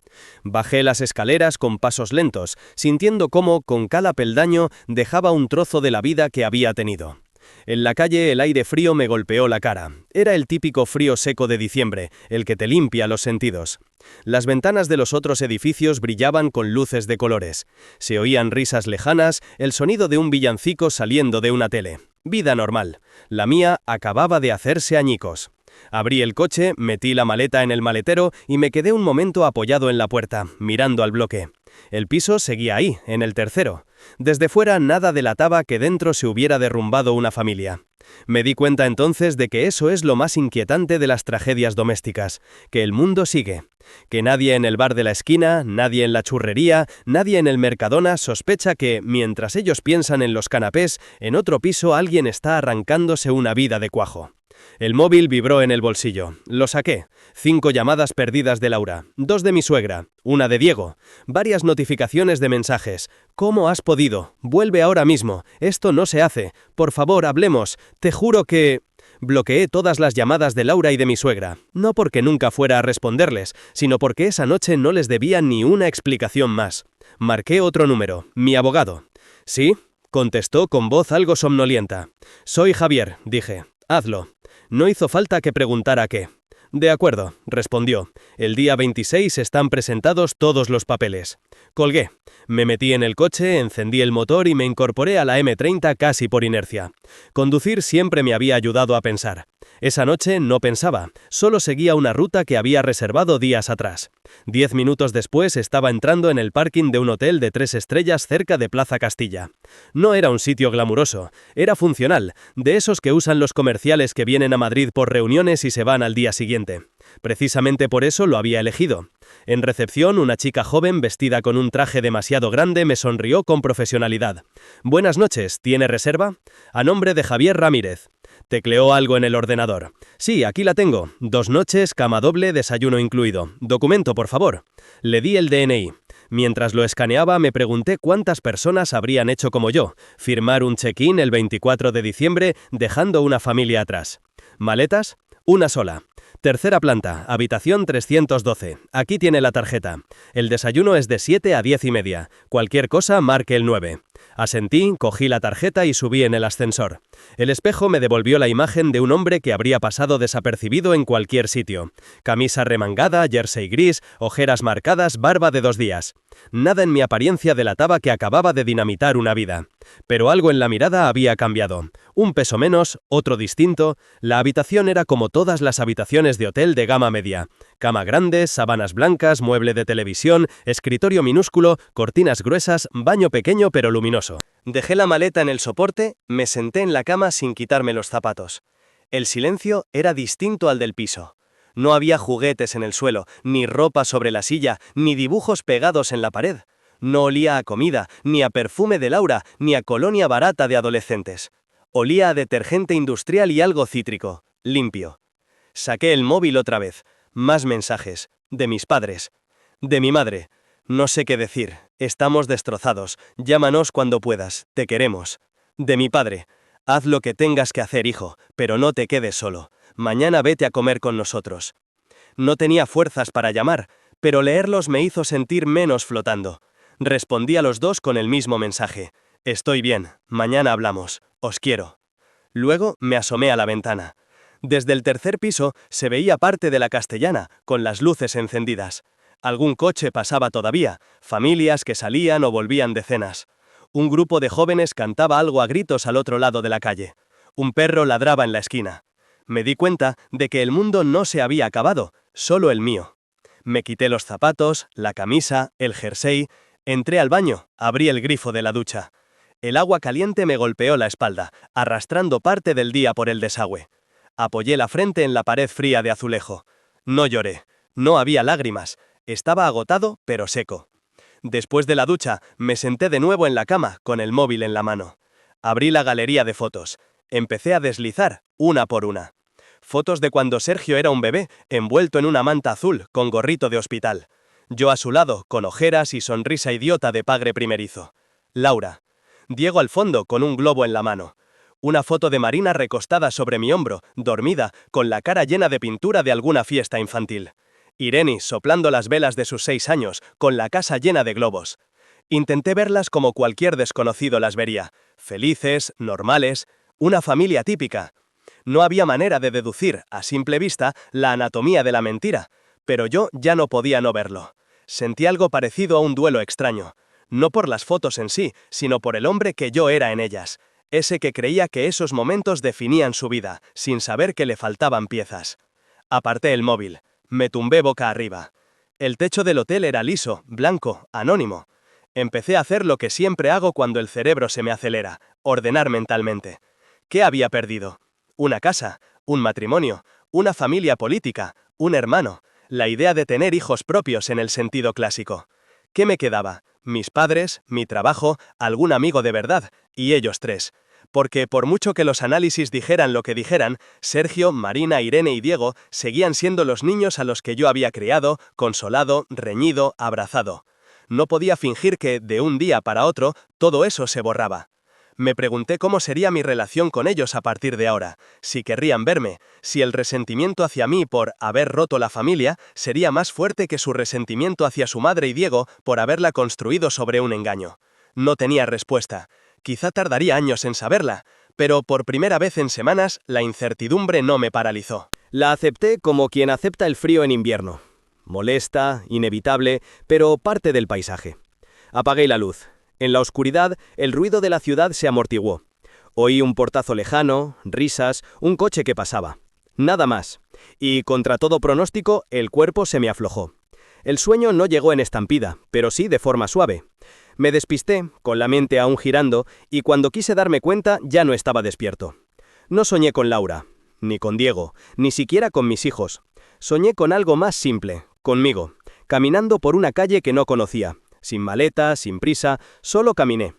Bajé las escaleras con pasos lentos, sintiendo cómo, con cada peldaño, dejaba un trozo de la vida que había tenido. En la calle el aire frío me golpeó la cara. Era el típico frío seco de diciembre, el que te limpia los sentidos. Las ventanas de los otros edificios brillaban con luces de colores. Se oían risas lejanas, el sonido de un villancico saliendo de una tele. Vida normal. La mía acababa de hacerse añicos. Abrí el coche, metí la maleta en el maletero y me quedé un momento apoyado en la puerta, mirando al bloque. El piso seguía ahí, en el tercero. Desde fuera nada delataba que dentro se hubiera derrumbado una familia. Me di cuenta entonces de que eso es lo más inquietante de las tragedias domésticas, que el mundo sigue, que nadie en el bar de la esquina, nadie en la churrería, nadie en el Mercadona sospecha que, mientras ellos piensan en los canapés, en otro piso alguien está arrancándose una vida de cuajo. El móvil vibró en el bolsillo. Lo saqué. 5 llamadas perdidas de Laura, 2 de mi suegra, una de Diego, varias notificaciones de mensajes. ¿Cómo has podido? Vuelve ahora mismo. Esto no se hace. Por favor, hablemos. Te juro que... Bloqueé todas las llamadas de Laura y de mi suegra. No porque nunca fuera a responderles, sino porque esa noche no les debía ni una explicación más. Marqué otro número. Mi abogado. ¿Sí? Contestó con voz algo somnolienta. Soy Javier, dije. Hazlo. No hizo falta que preguntara qué. De acuerdo, respondió. El día 26 están presentados todos los papeles. Colgué. Me metí en el coche, encendí el motor y me incorporé a la M30 casi por inercia. Conducir siempre me había ayudado a pensar. Esa noche no pensaba, solo seguía una ruta que había reservado días atrás. 10 minutos después estaba entrando en el parking de un hotel de 3 estrellas cerca de Plaza Castilla. No era un sitio glamuroso, era funcional, de esos que usan los comerciales que vienen a Madrid por reuniones y se van al día siguiente. Precisamente por eso lo había elegido. En recepción, una chica joven vestida con un traje demasiado grande me sonrió con profesionalidad. «Buenas noches, ¿tiene reserva?» «A nombre de Javier Ramírez». Tecleó algo en el ordenador. «Sí, aquí la tengo. 2 noches, cama doble, desayuno incluido. Documento, por favor». Le di el DNI. Mientras lo escaneaba me pregunté cuántas personas habrían hecho como yo, firmar un check-in el 24 de diciembre dejando una familia atrás. ¿Maletas? Una sola. Tercera planta, habitación 312. Aquí tiene la tarjeta. El desayuno es de 7 a 10:30. Cualquier cosa, marque el 9. Asentí, cogí la tarjeta y subí en el ascensor. El espejo me devolvió la imagen de un hombre que habría pasado desapercibido en cualquier sitio. Camisa remangada, jersey gris, ojeras marcadas, barba de 2 días. Nada en mi apariencia delataba que acababa de dinamitar una vida. Pero algo en la mirada había cambiado. Un peso menos, otro distinto. La habitación era como todas las habitaciones de hotel de gama media. Cama grande, sábanas blancas, mueble de televisión, escritorio minúsculo, cortinas gruesas, baño pequeño pero luminoso. Dejé la maleta en el soporte, me senté en la cama sin quitarme los zapatos. El silencio era distinto al del piso. No había juguetes en el suelo, ni ropa sobre la silla, ni dibujos pegados en la pared. No olía a comida, ni a perfume de Laura, ni a colonia barata de adolescentes. Olía a detergente industrial y algo cítrico, limpio. Saqué el móvil otra vez. Más mensajes. De mis padres. De mi madre. No sé qué decir. Estamos destrozados. Llámanos cuando puedas. Te queremos. De mi padre. Haz lo que tengas que hacer, hijo, pero no te quedes solo. Mañana vete a comer con nosotros. No tenía fuerzas para llamar, pero leerlos me hizo sentir menos flotando. Respondí a los dos con el mismo mensaje. Estoy bien. Mañana hablamos. Os quiero. Luego me asomé a la ventana. Desde el tercer piso se veía parte de la Castellana, con las luces encendidas. Algún coche pasaba todavía, familias que salían o volvían de cenas. Un grupo de jóvenes cantaba algo a gritos al otro lado de la calle. Un perro ladraba en la esquina. Me di cuenta de que el mundo no se había acabado, solo el mío. Me quité los zapatos, la camisa, el jersey, entré al baño, abrí el grifo de la ducha. El agua caliente me golpeó la espalda, arrastrando parte del día por el desagüe. Apoyé la frente en la pared fría de azulejo. No lloré, no había lágrimas, estaba agotado pero seco. Después de la ducha, me senté de nuevo en la cama, con el móvil en la mano. Abrí la galería de fotos. Empecé a deslizar, una por una. Fotos de cuando Sergio era un bebé, envuelto en una manta azul, con gorrito de hospital. Yo a su lado, con ojeras y sonrisa idiota de padre primerizo. Laura. Diego al fondo, con un globo en la mano. Una foto de Marina recostada sobre mi hombro, dormida, con la cara llena de pintura de alguna fiesta infantil. Irene soplando las velas de sus 6 años, con la casa llena de globos. Intenté verlas como cualquier desconocido las vería. Felices, normales, una familia típica. No había manera de deducir, a simple vista, la anatomía de la mentira, pero yo ya no podía no verlo. Sentí algo parecido a un duelo extraño. No por las fotos en sí, sino por el hombre que yo era en ellas. Ese que creía que esos momentos definían su vida, sin saber que le faltaban piezas. Aparté el móvil. Me tumbé boca arriba. El techo del hotel era liso, blanco, anónimo. Empecé a hacer lo que siempre hago cuando el cerebro se me acelera, ordenar mentalmente. ¿Qué había perdido? Una casa, un matrimonio, una familia política, un hermano, la idea de tener hijos propios en el sentido clásico. ¿Qué me quedaba? Mis padres, mi trabajo, algún amigo de verdad, y ellos 3. Porque por mucho que los análisis dijeran lo que dijeran, Sergio, Marina, Irene y Diego seguían siendo los niños a los que yo había criado, consolado, reñido, abrazado. No podía fingir que, de un día para otro, todo eso se borraba. Me pregunté cómo sería mi relación con ellos a partir de ahora, si querrían verme, si el resentimiento hacia mí por haber roto la familia sería más fuerte que su resentimiento hacia su madre y Diego por haberla construido sobre un engaño. No tenía respuesta. Quizá tardaría años en saberla, pero por primera vez en semanas la incertidumbre no me paralizó. La acepté como quien acepta el frío en invierno. Molesta, inevitable, pero parte del paisaje. Apagué la luz. En la oscuridad, el ruido de la ciudad se amortiguó. Oí un portazo lejano, risas, un coche que pasaba. Nada más. Y, contra todo pronóstico, el cuerpo se me aflojó. El sueño no llegó en estampida, pero sí de forma suave. Me despisté, con la mente aún girando, y cuando quise darme cuenta ya no estaba despierto. No soñé con Laura, ni con Diego, ni siquiera con mis hijos. Soñé con algo más simple, conmigo, caminando por una calle que no conocía, sin maleta, sin prisa, solo caminé.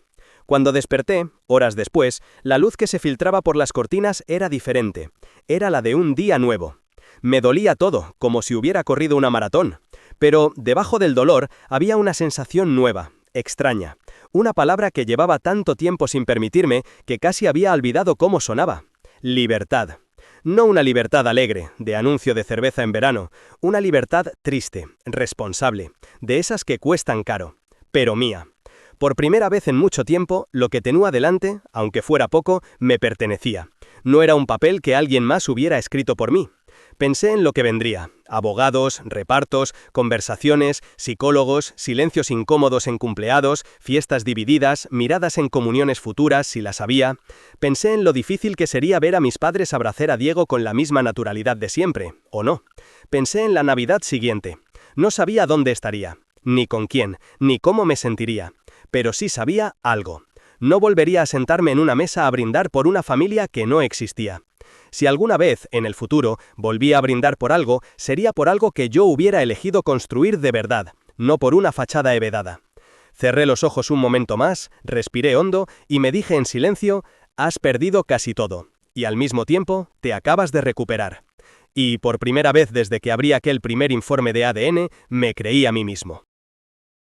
Cuando desperté, horas después, la luz que se filtraba por las cortinas era diferente. Era la de un día nuevo. Me dolía todo, como si hubiera corrido una maratón. Pero, debajo del dolor, había una sensación nueva, extraña. Una palabra que llevaba tanto tiempo sin permitirme que casi había olvidado cómo sonaba. Libertad. No una libertad alegre, de anuncio de cerveza en verano. Una libertad triste, responsable, de esas que cuestan caro. Pero mía. Por primera vez en mucho tiempo, lo que tenía delante, aunque fuera poco, me pertenecía. No era un papel que alguien más hubiera escrito por mí. Pensé en lo que vendría: abogados, repartos, conversaciones, psicólogos, silencios incómodos en cumpleaños, fiestas divididas, miradas en comuniones futuras, si las había. Pensé en lo difícil que sería ver a mis padres abrazar a Diego con la misma naturalidad de siempre, ¿o no? Pensé en la Navidad siguiente. No sabía dónde estaría, ni con quién, ni cómo me sentiría. Pero sí sabía algo. No volvería a sentarme en una mesa a brindar por una familia que no existía. Si alguna vez, en el futuro, volvía a brindar por algo, sería por algo que yo hubiera elegido construir de verdad, no por una fachada heredada. Cerré los ojos un momento más, respiré hondo y me dije en silencio: has perdido casi todo, y al mismo tiempo te acabas de recuperar. Y por primera vez desde que abrí aquel primer informe de ADN, me creí a mí mismo.